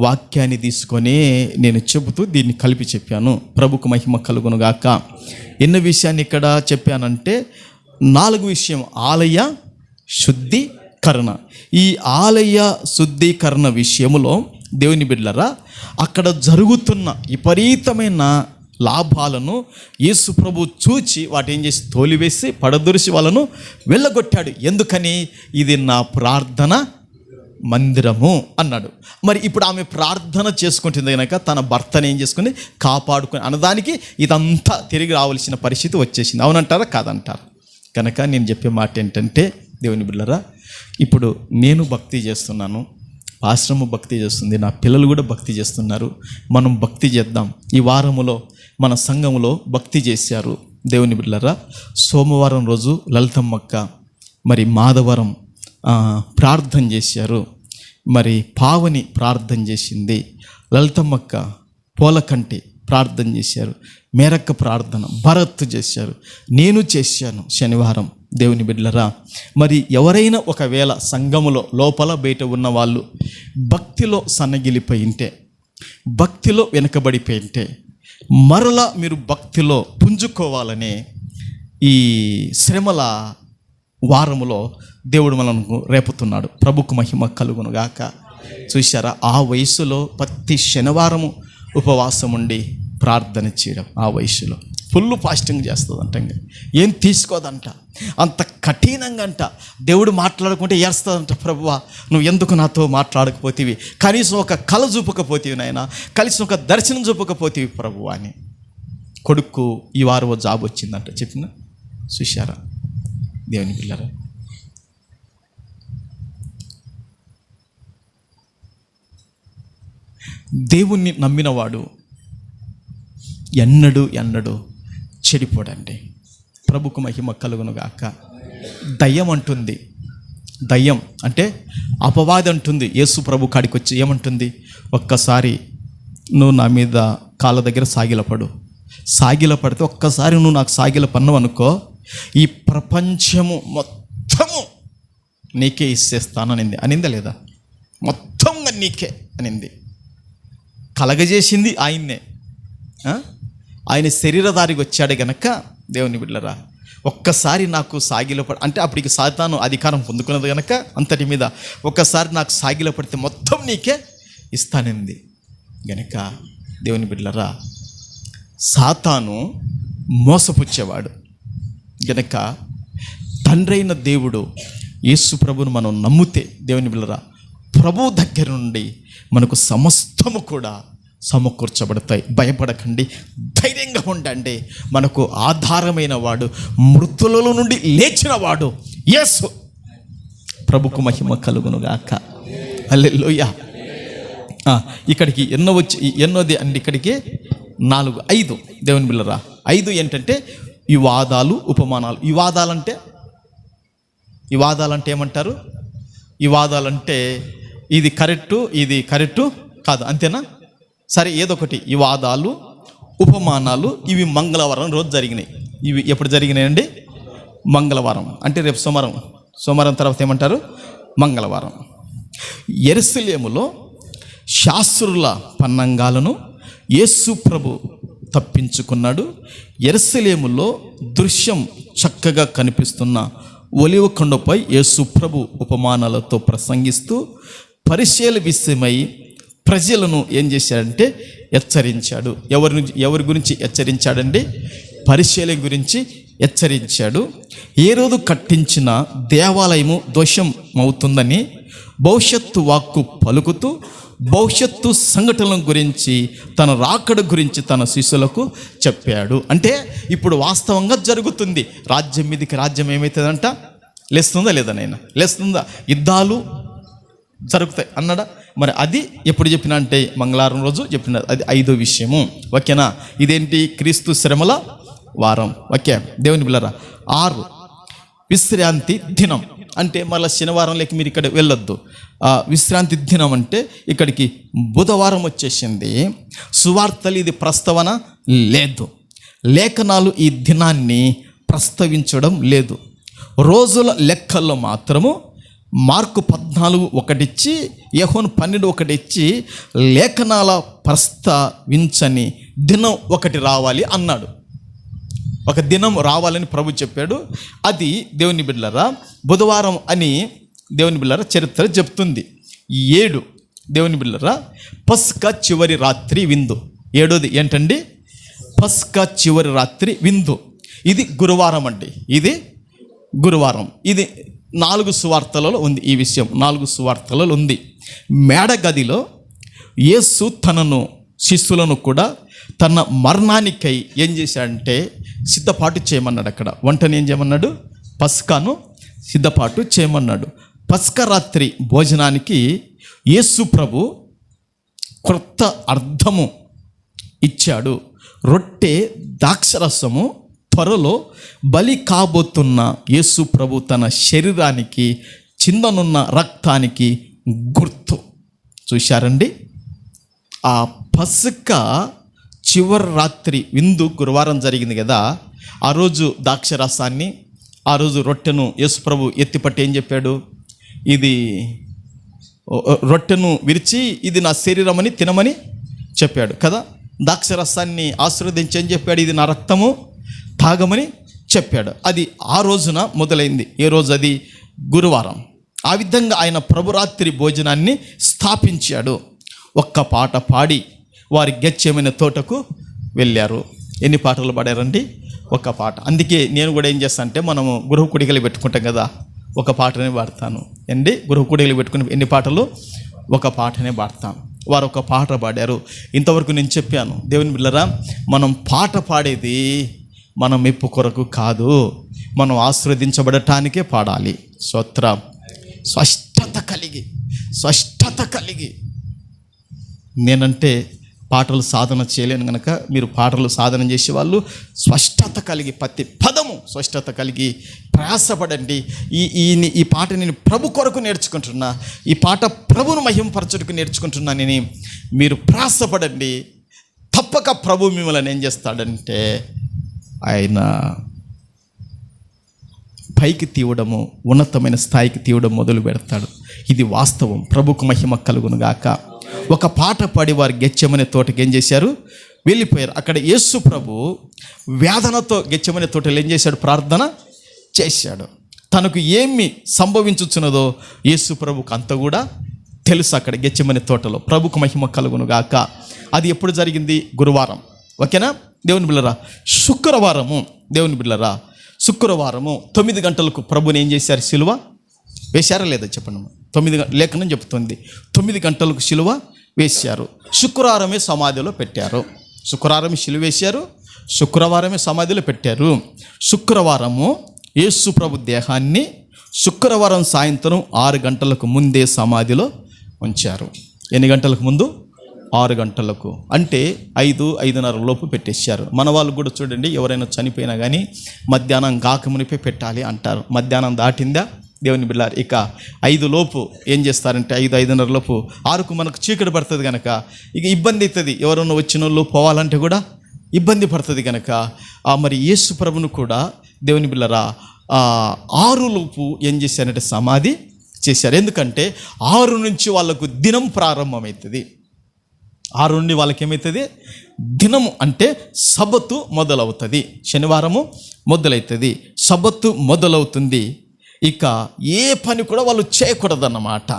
వాక్యాన్ని తీసుకొని నేను చెబుతూ దీన్ని కలిపి చెప్పాను. ప్రభుకు మహిమ కలుగును గాక. ఎన్న విషయాన్ని ఇక్కడ చెప్పానంటే 4 విషయం. ఆలయ శుద్ధీకరణ. ఈ ఆలయ శుద్ధీకరణ విషయములో దేవుని బిడ్డలారా అక్కడ జరుగుతున్న విపరీతమైన లాభాలను యేసు ప్రభు చూచి వాటి ఏం చేసి తోలివేసి పడదొరిసి వాళ్ళను వెళ్ళగొట్టాడు. ఎందుకని? ఇది నా ప్రార్థన మందిరము అన్నాడు. మరి ఇప్పుడు ఆమె ప్రార్థన చేసుకుంటుంది కనుక తన భర్తను ఏం చేసుకుని కాపాడుకుని అన్నదానికి ఇదంతా తిరిగి రావాల్సిన పరిస్థితి వచ్చేసింది. అవునంటారా కాదంటారా? కనుక నేను చెప్పే మాట ఏంటంటే దేవుని బిడ్డలారా, ఇప్పుడు నేను భక్తి చేస్తున్నాను, ఆశ్రమం భక్తి చేస్తుంది, నా పిల్లలు కూడా భక్తి చేస్తున్నారు. మనం భక్తి చేద్దాం. ఈ వారములో మన సంఘంలో భక్తి చేశారు. దేవుని బిడ్డలారా, సోమవారం రోజు లలితమ్మక్క, మరి మాధవరం ప్రార్థన చేశారు, మరి పావని ప్రార్థన చేసింది, లలితమ్మక్క పోలకంటి ప్రార్థన చేశారు, మేరక్క ప్రార్థన, భరత్ చేశారు, నేను చేశాను శనివారం. దేవుని బిడ్డలరా, మరి ఎవరైనా ఒకవేళ సంఘములో లోపల బయట ఉన్న వాళ్ళు భక్తిలో సన్నగిలిపోయి ఉంటే, భక్తిలో వెనుకబడిపోయి ఉంటే, మరలా మీరు భక్తిలో పుంజుకోవాలని ఈ శ్రమల వారములో దేవుడు మనకు రేపుతున్నాడు. ప్రభుకు మహిమ కలుగును గాక. చూశారా, ఆ వయసులో ప్రతి శనివారము ఉపవాసం ఉండి ప్రార్థన చేయడం, ఆ వయసులో ఫుల్ ఫాస్టింగ్ చేస్తుందంట, ఏం తీసుకోదంట, అంత కఠినంగా అంట. దేవుడు మాట్లాడుకుంటే ఏడుస్తుందంట, ప్రభువా నువ్వు ఎందుకు నాతో మాట్లాడకపోతేవి, కనీసం ఒక కళ చూపకపోతేవి నాయన, కనీసం ఒక దర్శనం చూపకపోతేవి ప్రభువా అని. కొడుకు ఈ వారం జాబ్ వచ్చిందంట చెప్పిన. చూశారా దేవుని పిల్లరా, దేవుణ్ణి నమ్మినవాడు ఎన్నడూ చెడిపోడండి. ప్రభుకు మహిమ కలుగును గాక. దయ్యం అంటుంది, దయ్యం అంటే అపవాది అంటుంది యేసు ప్రభు కాడికి వచ్చి ఏమంటుంది, ఒక్కసారి నువ్వు నా మీద కాళ్ళ దగ్గర సాగిలపడితే ఒక్కసారి నువ్వు నాకు సాగిలపన్నావు అనుకో, ఈ ప్రపంచము మొత్తము నీకే ఇచ్చేస్తాననింది. అనిందా లేదా? మొత్తంగా నీకే అనింది. కలగజేసింది ఆయన్నే. ఆయన శరీరధారికి వచ్చాడు గనక దేవుని బిడ్డలరా, ఒక్కసారి నాకు సాగిలపడి అంటే అప్పటికి సాతాను అధికారం పొందుకున్నది కనుక అంతటి మీద ఒక్కసారి నాకు సాగిలపడితే మొత్తం నీకే ఇస్తానింది గనక దేవుని బిడ్డలరా, సాతాను మోసపుచ్చేవాడు గనక తండ్రైన దేవుడు యేసు ప్రభువును మనం నమ్మితే దేవుని బిడ్డలరా, ప్రభు దగ్గర నుండి మనకు సమస్తము కూడా సమకూర్చబడతాయి. భయపడకండి, ధైర్యంగా ఉండండి. మనకు ఆధారమైన వాడు, మృతులలో నుండి లేచిన వాడు యేసు. ప్రభుకు మహిమ కలుగును గాక. హల్లెలూయా. ఇక్కడికి ఎన్నోది అండి, ఇక్కడికి 5 దేవుని బిళ్ళరా. 5 ఏంటంటే వివాదాలు, ఉపమానాలు. వివాదాలంటే ఏమంటారు? వివాదాలంటే ఇది కరెక్టు కాదు, అంతేనా? సరే, ఏదో ఒకటి. వివాదాలు, ఉపమానాలు ఇవి మంగళవారం రోజు జరిగినాయి. ఇవి ఎప్పుడు జరిగినాయండి? మంగళవారం. అంటే రేపు సోమవారం తర్వాత ఏమంటారు? మంగళవారం. యెరూషలేములో శాస్త్రుల పన్నంగాలను యేసు ప్రభు తప్పించుకున్నాడు. యెరూషలేములో దృశ్యం చక్కగా కనిపిస్తున్న ఒలివ కొండపై యేసు ప్రభు ఉపమానాలతో ప్రసంగిస్తూ పరిచయాల విషయమై ప్రజలను ఏం చేశాడంటే హెచ్చరించాడు. ఎవరి గురించి హెచ్చరించాడండి? పరిచయాల గురించి హెచ్చరించాడు. ఏ రోజు కట్టించిన దేవాలయము దోషం అవుతుందని భవిష్యత్తు వాక్కు పలుకుతూ భవిష్యత్తు సంఘటనల గురించి, తన రాకడ గురించి తన శిష్యులకు చెప్పాడు. అంటే ఇప్పుడు వాస్తవంగా జరుగుతుంది. రాజ్యం మీదకి రాజ్యం ఏమవుతుందంట? లేస్తుందా లేదా? నైనా లేస్తుందా? యుద్ధాలు జరుగుతాయి అన్నాడా? మరి అది ఎప్పుడు చెప్పినా అంటే మంగళవారం రోజు చెప్పిన. అది 5వ విషయము. ఓకేనా? ఇదేంటి? క్రీస్తు శ్రమల వారం. ఓకే దేవుని బిళ్ళరా. 6 విశ్రాంతి దినం. అంటే మళ్ళీ శనివారం లేక మీరు ఇక్కడ వెళ్ళొద్దు. విశ్రాంతి దినం అంటే ఇక్కడికి బుధవారం వచ్చేసింది. సువార్తలు ఇది ప్రస్తావన లేదు, లేఖనాలు ఈ దినాన్ని ప్రస్తావించడం లేదు. రోజుల లెక్కల్లో మాత్రము మార్కు 14:1 ఇచ్చి, యోహాను 12:1 ఇచ్చి లేఖనాల ప్రస్తావించని దినం ఒకటి రావాలి అన్నాడు. ఒక దినం రావాలని ప్రభు చెప్పాడు. అది దేవుని బిడ్డలారా బుధవారం అని దేవుని బిడ్డలారా చరిత్ర చెప్తుంది. 7 దేవుని బిడ్డలారా పస్కా చివరి రాత్రి విందు. 7వది ఏంటండి? పస్కా చివరి రాత్రి విందు. ఇది గురువారం అండి. ఇది గురువారం. ఇది 4 సువార్తలలో ఉంది. ఈ విషయం 4 సువార్తలలో ఉంది. మేడగదిలో యేసు తనను శిష్యులను కూడా తన మరణానికై ఏం చేశాడంటే సిద్ధపాటు చేయమన్నాడు. అక్కడ వంటని ఏం చేయమన్నాడు? పస్కాను సిద్ధపాటు చేయమన్నాడు. పస్కా రాత్రి భోజనానికి యేసు ప్రభు క్రొత్త అర్థము ఇచ్చాడు. రొట్టె, ద్రాక్షరసము త్వరలో బలి కాబోతున్న యేసు ప్రభు తన శరీరానికి, చిందనున్న రక్తానికి గుర్తు. చూశారండి? ఆ పస్కా చివరి రాత్రి విందు గురువారం జరిగింది కదా. ఆ రోజు ద్రాక్షరసాన్ని, ఆ రోజు రొట్టెను యేసుప్రభు ఎత్తిపట్టి ఏం చెప్పాడు? ఇది రొట్టెను విరిచి ఇది నా శరీరం అని తినమని చెప్పాడు కదా. ద్రాక్షరసాన్ని ఆశీర్వదించి ఏం చెప్పాడు? ఇది నా రక్తము, తాగమని చెప్పాడు. అది ఆ రోజున మొదలైంది. ఏ రోజు అది? గురువారం. ఆ విధంగా ఆయన ప్రభురాత్రి భోజనాన్ని స్థాపించాడు. ఒక్క పాట పాడి వారి గెచ్చేమైన తోటకు వెళ్ళారు. ఎన్ని పాటలు పాడారండి? ఒక పాట. అందుకే నేను కూడా ఏం చేస్తాను అంటే, మనము గృహ కుడికలు పెట్టుకుంటాం కదా, ఒక పాటనే పాడతాను అండి. గృహ కుడికలు పెట్టుకుని ఎన్ని పాటలు? ఒక పాటనే పాడతాను. వారు ఒక పాట పాడారు. ఇంతవరకు నేను చెప్పాను, దేవుని బిడ్డలారా, మనం పాట పాడేది మన మెప్పు కొరకు కాదు, మనం ఆశీర్వదించబడటానికే పాడాలి. స్తోత్రం. స్పష్టత కలిగి నేనంటే పాటలు సాధన చేయలేను కనుక మీరు పాటలు సాధన చేసేవాళ్ళు స్పష్టత కలిగి, ప్రతి పదము స్పష్టత కలిగి ప్రయాసపడండి. ఈ పాట నేను ప్రభు కొరకు నేర్చుకుంటున్నా, ఈ పాట ప్రభును మహింపరచుటకు నేర్చుకుంటున్నానని మీరు ప్రయాసపడండి. తప్పక ప్రభు మిమ్మల్ని ఏం చేస్తాడంటే ఆయన పైకి తీయడము, ఉన్నతమైన స్థాయికి తీయడం మొదలు పెడతాడు. ఇది వాస్తవం. ప్రభుకు మహిమ కలుగును గాక. ఒక పాట పాడి వారు గెచ్చమనే తోటకి ఏం చేశారు? వెళ్ళిపోయారు. అక్కడ యేసు ప్రభు వేదనతో గెచ్చమనే తోటలో ఏం చేశాడు? ప్రార్థన చేశాడు. తనకు ఏమి సంభవించుచున్నదో యేసు ప్రభుకు అంత కూడా తెలుసు. అక్కడ గెచ్చమనే తోటలో ప్రభుకు మహిమ కలుగును గాక. అది ఎప్పుడు జరిగింది? గురువారం. ఓకేనా దేవుని బిడ్డలారా? శుక్రవారము 9 గంటలకు ప్రభుని ఏం చేశారు? సిలువ వేశారా లేదా చెప్పండి. 9 లేఖనం చెప్తుంది 9 గంటలకు సిలువ వేశారు. శుక్రవారమే సమాధిలో పెట్టారు. శుక్రవారమే సిలువ వేశారు, శుక్రవారమే సమాధిలో పెట్టారు. శుక్రవారము యేసు ప్రభు దేహాన్ని శుక్రవారం సాయంత్రం 6 గంటలకు ముందే సమాధిలో ఉంచారు. ఎన్ని గంటలకు ముందు? 6 గంటలకు. అంటే 5:30 లోపు పెట్టేశారు. మన వాళ్ళు కూడా చూడండి, ఎవరైనా చనిపోయినా కానీ మధ్యాహ్నం కాకమునిపై పెట్టాలి అంటారు. మధ్యాహ్నం దాటిందా దేవుని బిడ్డలారా? ఇక 5 లోపు ఏం చేస్తారంటే 5:30 లోపు 6కు మనకు చీకటి పడుతుంది కనుక ఇక ఇబ్బంది అవుతుంది. ఎవరన్నా వచ్చిన వాళ్ళు పోవాలంటే కూడా ఇబ్బంది పడుతుంది కనుక మరి యేసు ప్రభును కూడా దేవుని బిడ్డలారా 6 లోపు ఏం చేశారంటే సమాధి చేశారు. ఎందుకంటే 6 నుంచి వాళ్ళకు దినం ప్రారంభమవుతుంది. 6 నుండి వాళ్ళకి ఏమవుతుంది? దినము అంటే సబ్బతు మొదలవుతుంది. శనివారము మొదలవుతుంది, సబ్బతు మొదలవుతుంది. ఇక ఏ పని కూడా వాళ్ళు చేయకూడదన్నమాట.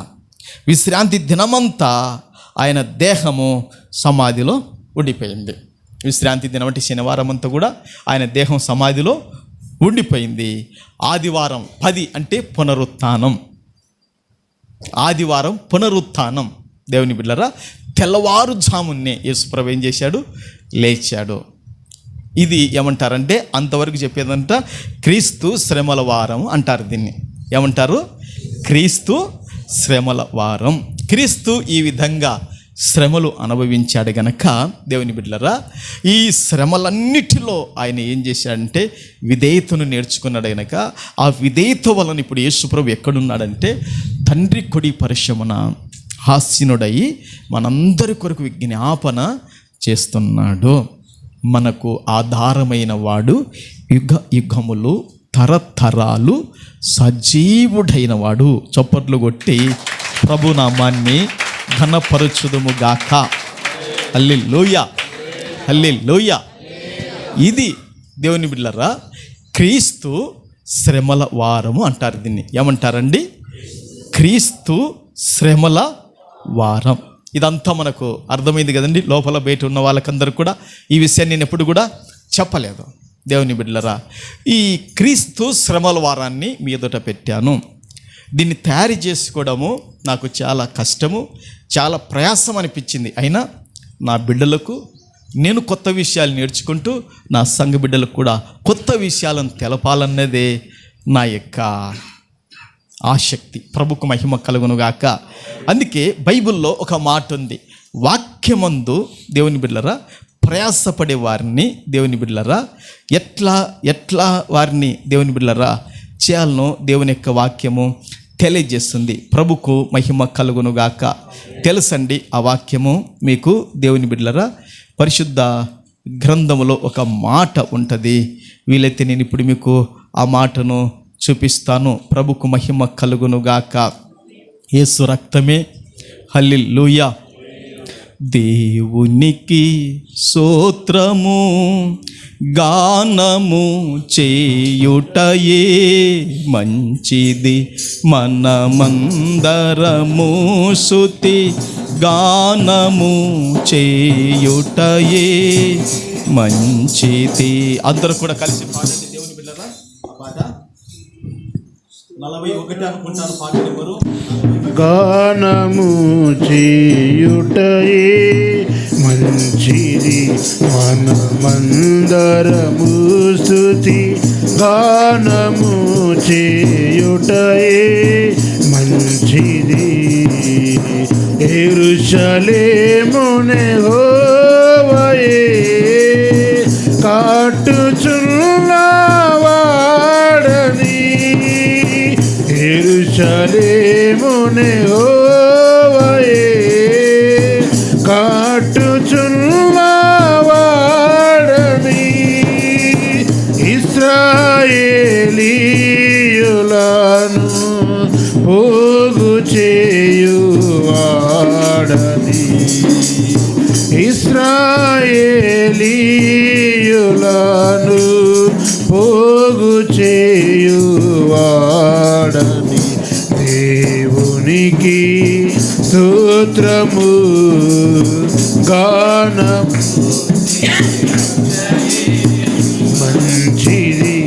విశ్రాంతి దినమంతా ఆయన దేహము సమాధిలో ఉండిపోయింది. విశ్రాంతి దినం అంటే శనివారం అంతా కూడా ఆయన దేహం సమాధిలో ఉండిపోయింది. ఆదివారం 10 అంటే పునరుత్థానం. ఆదివారం పునరుత్థానం. దేవుని బిడ్డలారా, తెల్లవారుజామున్నే యేసుప్రభు ఏం చేశాడు? లేచాడు. ఇది ఏమంటారంటే అంతవరకు చెప్పేదంట క్రీస్తు శ్రమల వారం అంటారు. దీన్ని ఏమంటారు? క్రీస్తు శ్రమల వారం. క్రీస్తు ఈ విధంగా శ్రమలు అనుభవించాడు గనక దేవుని బిడ్డలారా, ఈ శ్రమలన్నిటిలో ఆయన ఏం చేశాడంటే విధేయతను నేర్చుకున్నాడు గనక ఆ విధేయత వలన ఇప్పుడు యేసుప్రభు ఎక్కడున్నాడంటే తండ్రి కుడి పరశమున హాస్యనుడై మనందరి కొరకు విజ్ఞాపన చేస్తున్నాడు. మనకు ఆధారమైన వాడు, యుగ యుగములు తరతరాలు సజీవుడైన వాడు. చప్పట్లు కొట్టి ప్రభునామాన్ని ఘనపరచుదుము గాక. హల్లెలూయా, హల్లెలూయా. ఇది దేవుని బిడ్డలారా క్రీస్తు శ్రమల వారము అంటారు. దీన్ని ఏమంటారండి? క్రీస్తు శ్రమల వారం. ఇదంతా మనకు అర్థమైంది కదండి. లోపల బయట ఉన్న వాళ్ళకందరూ కూడా ఈ విషయాన్ని నేను ఎప్పుడు కూడా చెప్పలేదు. దేవుని బిడ్డలారా, ఈ క్రీస్తు శ్రమల వారాన్ని మీ ఎదుట పెట్టాను. దీన్ని తయారు చేసుకోవడము నాకు చాలా కష్టము, చాలా ప్రయాసం అనిపించింది. అయినా నా బిడ్డలకు నేను కొత్త విషయాలు నేర్చుకుంటూ నా సంఘ బిడ్డలకు కూడా కొత్త విషయాలను తెలపాలన్నదే నా యొక్క ఆసక్తి. ప్రభుకు మహిమ కలుగునుగాక. అందుకే బైబిల్లో ఒక మాట ఉంది, వాక్యమందు దేవుని బిడ్డలారా ప్రయాసపడే వారిని దేవుని బిడ్డలారా ఎట్లా వారిని దేవుని బిడ్డలారా చేయాలనో దేవుని యొక్క వాక్యము తెలియజేస్తుంది. ప్రభుకు మహిమ కలుగునుగాక. తెలుసండి ఆ వాక్యము మీకు దేవుని బిడ్డలారా పరిశుద్ధ గ్రంథములో ఒక మాట ఉంటుంది. వీలైతే నేను ఇప్పుడు మీకు ఆ మాటను చూపిస్తాను. ప్రభుకు మహిమ కలుగును గాక. యేసు రక్తమే హల్లెలూయా. దేవునికి స్తోత్రము గానము చేయుటయే మంచిది, మనమందరము స్తుతి గానము చేయుటయే మంచిది. అందరూ కూడా కలిసి పాడండి దేవుని బిడ్డలారా. పాట 41 అనుకుంటాను. పాట నెంబరు గానము చేయుటయే మంచిది, మనమందరము స్తుతి గానము చేయుటయే మంచిది. యెరూషలేమునే యెహోవాయే కాటుచున్నవాడని, యెరూషలేమునే యెహోవాయే కాటుచున్నవాడని, ఇశ్రాయేలీయులను పోగు చేయువాడని, ఇశ్రాయేలీయులను పోగు చేయువాడని. దేవునికి స్తోత్రము గానం మంచిది,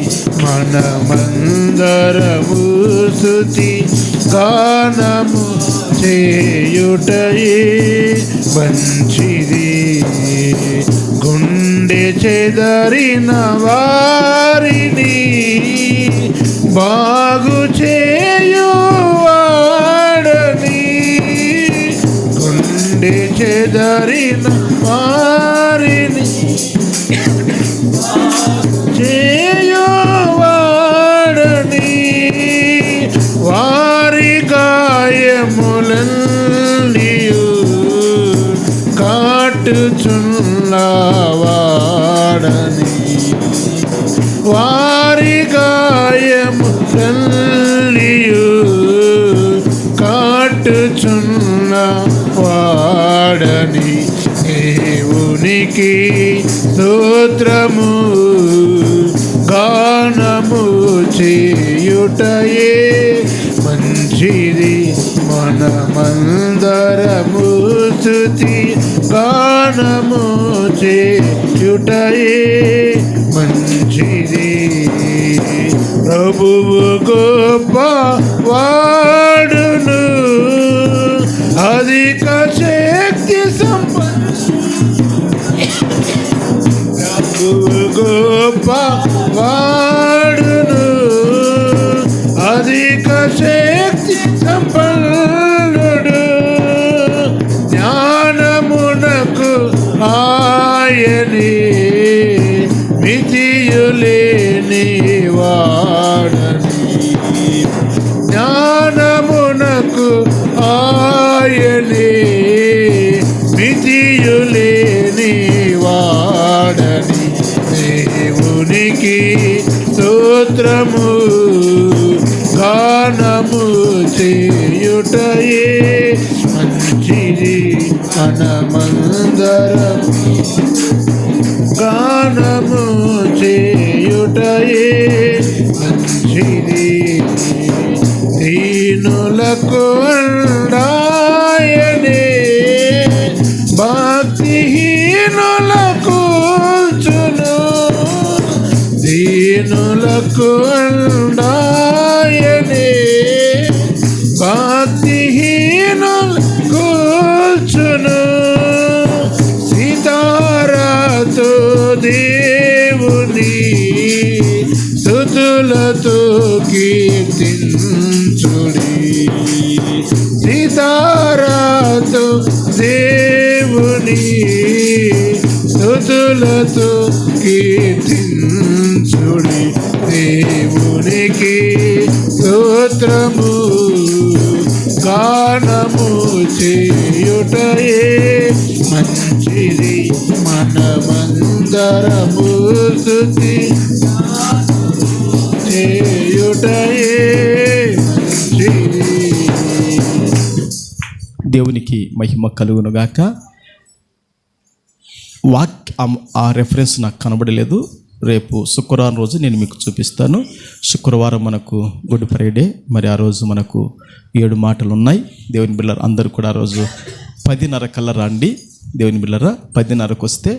మనమందరము స్తుతి గానము చేయుటయే మంచిది. గుండె చెదరిన వారిని బాగు చేయువాడని, గుండె చెదరిన వారిని చేయువాడని, వారి గాయములన్నీయు కాటుచున్నవాడని, వారి గాయములన్నీయు కాటుచున్నవాడని. దేవునికి స్తోత్రము గానము చేయుటయే మంచిది, మనమందరము స్తుతి గానము చేయుటయే మంచిది. ప్రభువు గొప్ప వాడును, అధిక శక్తి ప్రభువు గొప్ప వాడును, అధిక శక్తి సంపన్నుడు, జ్ఞానమునకు ఆయనే మితియులేని వాడని, జ్ఞానమునకు ఆయనే మితియులేని వాడని. దేవునికి స్తోత్రము గానము చేయుటయే మంచిది, మనమందరము గానము చేయుటయే మంచిది. దీనులకు అండాయనే భక్తిహీనులకు కూల్చును, దీనులకు అండాయనే భక్తిహీనులకు కూల్చును. సితారాతో దేవుని స్తుతులతో కీర్తించుడి, సితారాతో దేవుని స్తుతులతో కీర్తించుడి. దేవునికి స్తోత్రము గానము చేయుటయే మంచిది, మనమందరము స్తుతి చేయుటయే మంచిది. దేవునికి మహిమ కలుగునుగాక. ఆ రెఫరెన్స్ నాకు కనబడలేదు. రేపు శుక్రవారం రోజు నేను మీకు చూపిస్తాను. శుక్రవారం మనకు గుడ్ ఫ్రైడే, మరి ఆ రోజు మనకు 7 మాటలు ఉన్నాయి. దేవుని బిళ్ళర అందరూ కూడా ఆ రోజు 10:30 కల్లా రండి. దేవుని బిళ్ళర 10:30కు వస్తే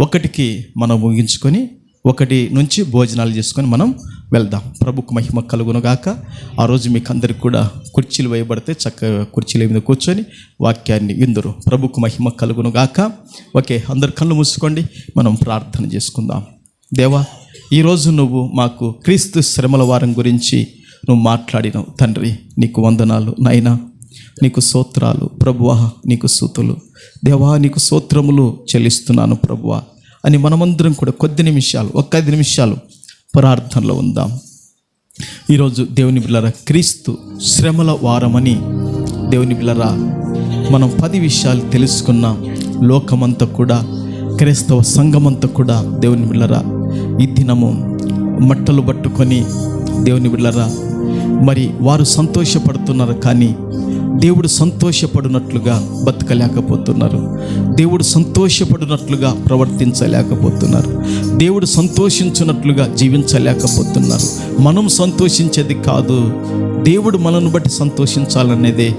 1కి మనం ముగించుకొని 1 నుంచి భోజనాలు చేసుకొని మనం వెళ్దాం. ప్రభుకు మహిమ కలుగునుగాక. ఆ రోజు మీకు అందరికి కూడా కుర్చీలు వేయబడితే చక్కగా కుర్చీల మీద కూర్చొని వాక్యాన్ని విందురు. ప్రభుకు మహిమ కలుగునుగాక. ఓకే, అందరు కళ్ళు మూసుకోండి, మనం ప్రార్థన చేసుకుందాం. దేవా, ఈరోజు నువ్వు మాకు క్రీస్తు శ్రమల వారం గురించి నువ్వు మాట్లాడినావు తండ్రి. నీకు వందనాలు నాయనా, నీకు స్తోత్రాలు ప్రభువా, నీకు స్తుతులు దేవా, నీకు స్తోత్రములు చెల్లిస్తున్నాను ప్రభువా అని మనమందరం కూడా కొద్ది నిమిషాలు, 5 నిమిషాలు ప్రార్థనలో ఉందాం. ఈరోజు దేవుని బిళ్ళరా క్రీస్తు శ్రమల వారమని దేవుని బిళ్ళరా మనం 10 విషయాలు తెలుసుకున్నాం. లోకమంతా కూడా, క్రైస్తవ సంఘమంతా కూడా దేవుని బిళ్ళరా ఈ దినము మట్టలు పట్టుకొని దేవుని బిళ్ళరా మరి వారు సంతోషపడుతున్నారు, కానీ దేవుడు సంతోషపడినట్లుగా బతకలేకపోతున్నారు. దేవుడు సంతోషపడినట్లుగా ప్రవర్తించలేకపోతున్నారు. దేవుడు సంతోషించినట్లుగా జీవించలేకపోతున్నారు. మనం సంతోషించేది కాదు, దేవుడు మనల్ని బట్టి సంతోషించాలనేదే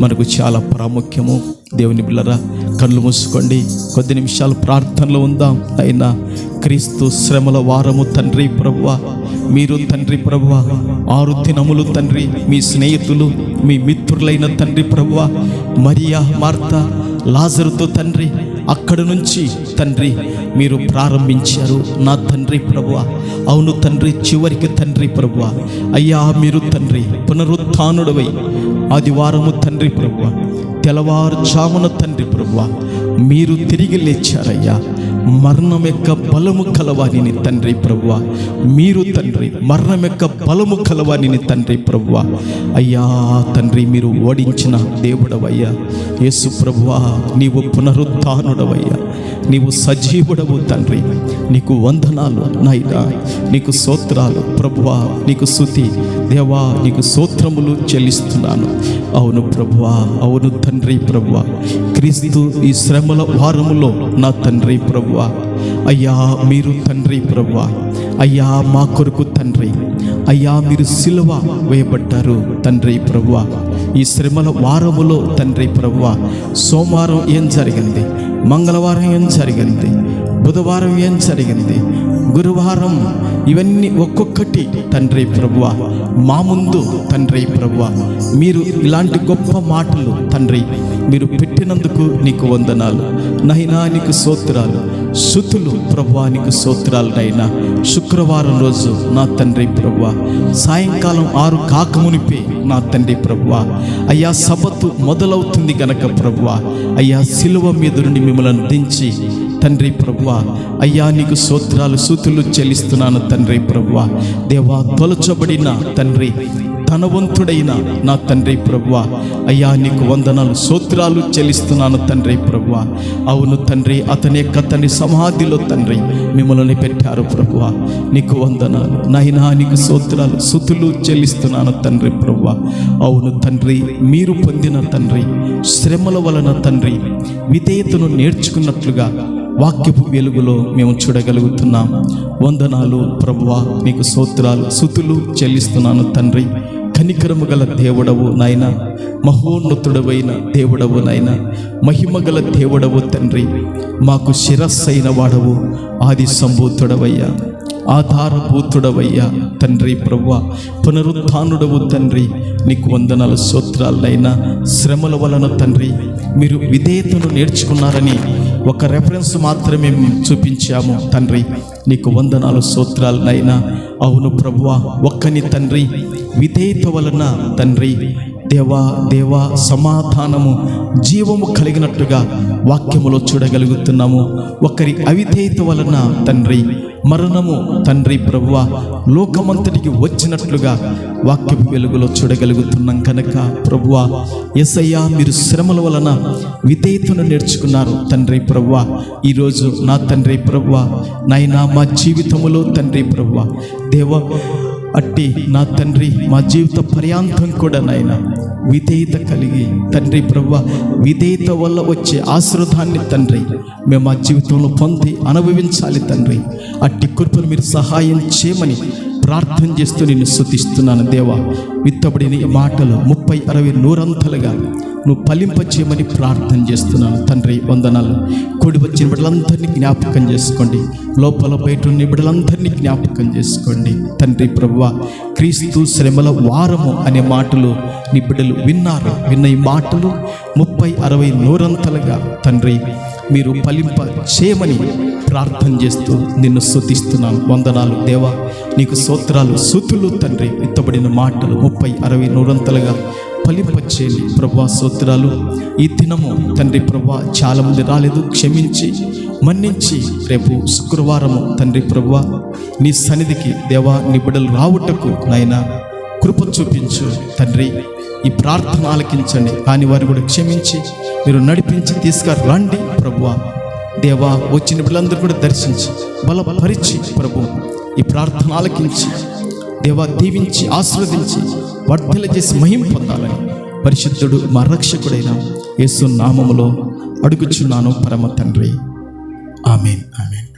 మనకు చాలా ప్రాముఖ్యము. దేవుని బిళ్ళరా కళ్ళు మూసుకోండి, కొద్ది నిమిషాలు ప్రార్థనలో ఉందాం. అయినా క్రీస్తు శ్రమల వారము తండ్రి ప్రభువా, మీరు తండ్రి ప్రభువా 6 దినములు తండ్రి మీ స్నేహితులు, మీ మిత్రులైన తండ్రి ప్రభువా మరియా, మార్తా, లాజరుతో తండ్రి అక్కడి నుంచి తండ్రి మీరు ప్రారంభించారు నా తండ్రి ప్రభువా. అవును తండ్రి, చివరికి తండ్రి ప్రభువా అయ్యా మీరు తండ్రి పునరుత్థానుడవై ఆదివారము తండ్రి ప్రభువా తెల్లవారుజామున తండ్రి ప్రభువా మీరు తిరిగి లేచారయ్యా. మరణం యొక్క బలము కలవానిని తండ్రి ప్రభువా మీరు తండ్రి మరణం యొక్క బలము కలవానిని తండ్రి ప్రభువా అయ్యా తండ్రి మీరు ఓడించిన దేవుడవయ్యా. యేసు ప్రభువా నీవు పునరుత్థానుడవయ్యా, నీవు సజీవుడవు తండ్రి. నీకు వందనాలు నాయనా, నీకు స్తోత్రాలు ప్రభువా, నీకు స్తుతి దేవా, నీకు స్తోత్రములు చెల్లిస్తున్నాను. అవును ప్రభువా, అవును తండ్రి ప్రభువా, క్రీస్తు ఈ శ్రమల వారములో నా తండ్రి ప్రభువా అయ్యా మీరు తండ్రి ప్రభువా అయ్యా మా కొరకు తండ్రి అయ్యా మీరు సిలువ వేయబడ్డారు తండ్రి ప్రభువా. ఈ శ్రమల వారములో తండ్రి ప్రభువా సోమవారం ఏం జరిగింది, మంగళవారం ఏం జరిగింది, బుధవారం ఏం జరిగింది, గురువారం, ఇవన్నీ ఒక్కొక్కటి తండ్రి ప్రభువా మా ముందు తండ్రి ప్రభువా మీరు ఇలాంటి గొప్ప మాటలు తండ్రి మీరు పెట్టినందుకు నీకు వందనాలు నైనా, నీకు స్తోత్రాలు స్తుతులు ప్రభువా, నీకు స్తోత్రాలు నైనా. శుక్రవారం రోజు నా తండ్రి ప్రభువా సాయంకాలం 6 కాకమునిపే నా తండ్రి ప్రభువా అయ్యా సబ్బతు మొదలవుతుంది గనక ప్రభువా అయ్యా సిలువ మీద నుండి మిమ్మల్ని దించి తండ్రి ప్రభువా అయ్యా నీకు స్తోత్రాలు స్తుతులు చెల్లిస్తున్నాను తండ్రి ప్రభువా. దేవా తొలచబడిన తండ్రి ధనవంతుడైన నా తండ్రి ప్రభువా అయ్యా నీకు వందనాలు స్తోత్రాలు చెల్లిస్తున్నాను తండ్రి ప్రభువా. అవును తండ్రి అతని యొక్క తండ్రి సమాధిలో తండ్రి మిమ్మల్ని పెట్టారు ప్రభువా, నీకు వందనాలు నాయనా, నీకు స్తోత్రాలు స్తుతులు చెల్లిస్తున్నాను తండ్రి ప్రభువా. అవును తండ్రి మీరు పొందిన తండ్రి శ్రమల వలన తండ్రి విధేయతను నేర్చుకున్నట్లుగా వాక్యపు వెలుగులో మేము చూడగలుగుతున్నాం. వందనాలు ప్రభువా, నీకు స్తోత్రాలు స్తుతులు చెల్లిస్తున్నాను తండ్రి. కనికరము గల దేవుడవు నాయన, మహోన్నతుడవైన దేవుడవు నాయన, మహిమ గల దేవుడవు తండ్రి, మాకు శిరస్సైన వాడవు, ఆది సంభూతుడవయ్యా, ఆధారభూతుడవయ్యా తండ్రి ప్రభువా, పునరుత్థానుడవు తండ్రి, నీకు వందనాలు స్తోత్రాలైనా. శ్రమల వలన తండ్రి మీరు విధేయతను నేర్చుకున్నారని ఒక రెఫరెన్స్ మాత్రమే చూపించాము తండ్రి, నీకు వందనాలు స్తోత్రాలైనా. అవును ప్రభువా, ఒక్కని తండ్రి విధేయత వలన తండ్రి దేవా దేవా సమాధానము జీవము కలిగినట్టుగా వాక్యములో చూడగలుగుతున్నాము. ఒకరి అవిధేయత వలన తండ్రి మరణము తండ్రి ప్రభువా లోకమంతటికి వచ్చినట్లుగా వాక్యపు వెలుగులో చూడగలుగుతున్నాం కనుక ప్రభువా యేసయ్యా మీరు శ్రమల వలన విధేయతను నేర్చుకున్నారు తండ్రి ప్రభువా. ఈరోజు నా తండ్రి ప్రభువా నాయనా మా జీవితములో తండ్రి ప్రభువా దేవా అట్టి నా తండ్రి మా జీవిత పర్యాంతం కూడా నాయన విధేయత కలిగి తండ్రి ప్రభువా, విధేయత వల్ల వచ్చే ఆశీర్వాదాన్ని తండ్రి మేము మా జీవితంలో పొంది అనుభవించాలి తండ్రి. అట్టి కృపను మీరు సహాయం చేయమని ప్రార్థన చేస్తూ నిన్ను స్తుతిస్తున్నాను దేవా. విత్తబడిన ఈ మాటలు 30, 60, 100 నువ్వు ఫలింపచేయమని ప్రార్థన చేస్తున్నాను తండ్రి. వందనాలు. కూడి వచ్చిన బిడ్డలందరినీ జ్ఞాపకం చేసుకోండి, లోపల బయట ఉన్న బిడ్డలందరినీ జ్ఞాపకం చేసుకోండి తండ్రి ప్రభువా. క్రీస్తు శ్రమల వారము అనే మాటలు నీ బిడ్డలు విన్నారు. విన్న ఈ మాటలు 30, 60, 100 తండ్రి మీరు ఫలింప చేయమని ప్రార్థన చేస్తూ నిన్ను స్తుతిస్తున్నాను. వందనాలు దేవా, నీకు స్తోత్రాలు స్తుతులు తండ్రి. విత్తబడిన మాటలు 30, 60, 100 ఫలింపచేయండి ప్రభువా. స్తోత్రాలు. ఈ దినము తండ్రి ప్రభువా చాలామంది రాలేదు, క్షమించి మన్నించి రేపు శుక్రవారము తండ్రి ప్రభువా నీ సన్నిధికి దేవా నీ బిడ్డలు రావుటకు నాయన కృప చూపించు తండ్రి. ఈ ప్రార్థన ఆలకించండి, కానీ వారిని కూడా క్షమించి మీరు నడిపించి తీసుకురండి ప్రభువా. దేవా వచ్చిన బిడ్డలందరూ కూడా దర్శించి బలపరిచి ప్రభు ఈ ప్రార్థన ఆలకించి దేవా దీవించి ఆశీర్వదించి వర్ధల చేసి మహిమ పొందాలని పరిశుద్ధుడు మా రక్షకుడైన యేసు నామములో అడుగుచున్నాను పరమ తండ్రి. ఆమేన్. ఆమేన్.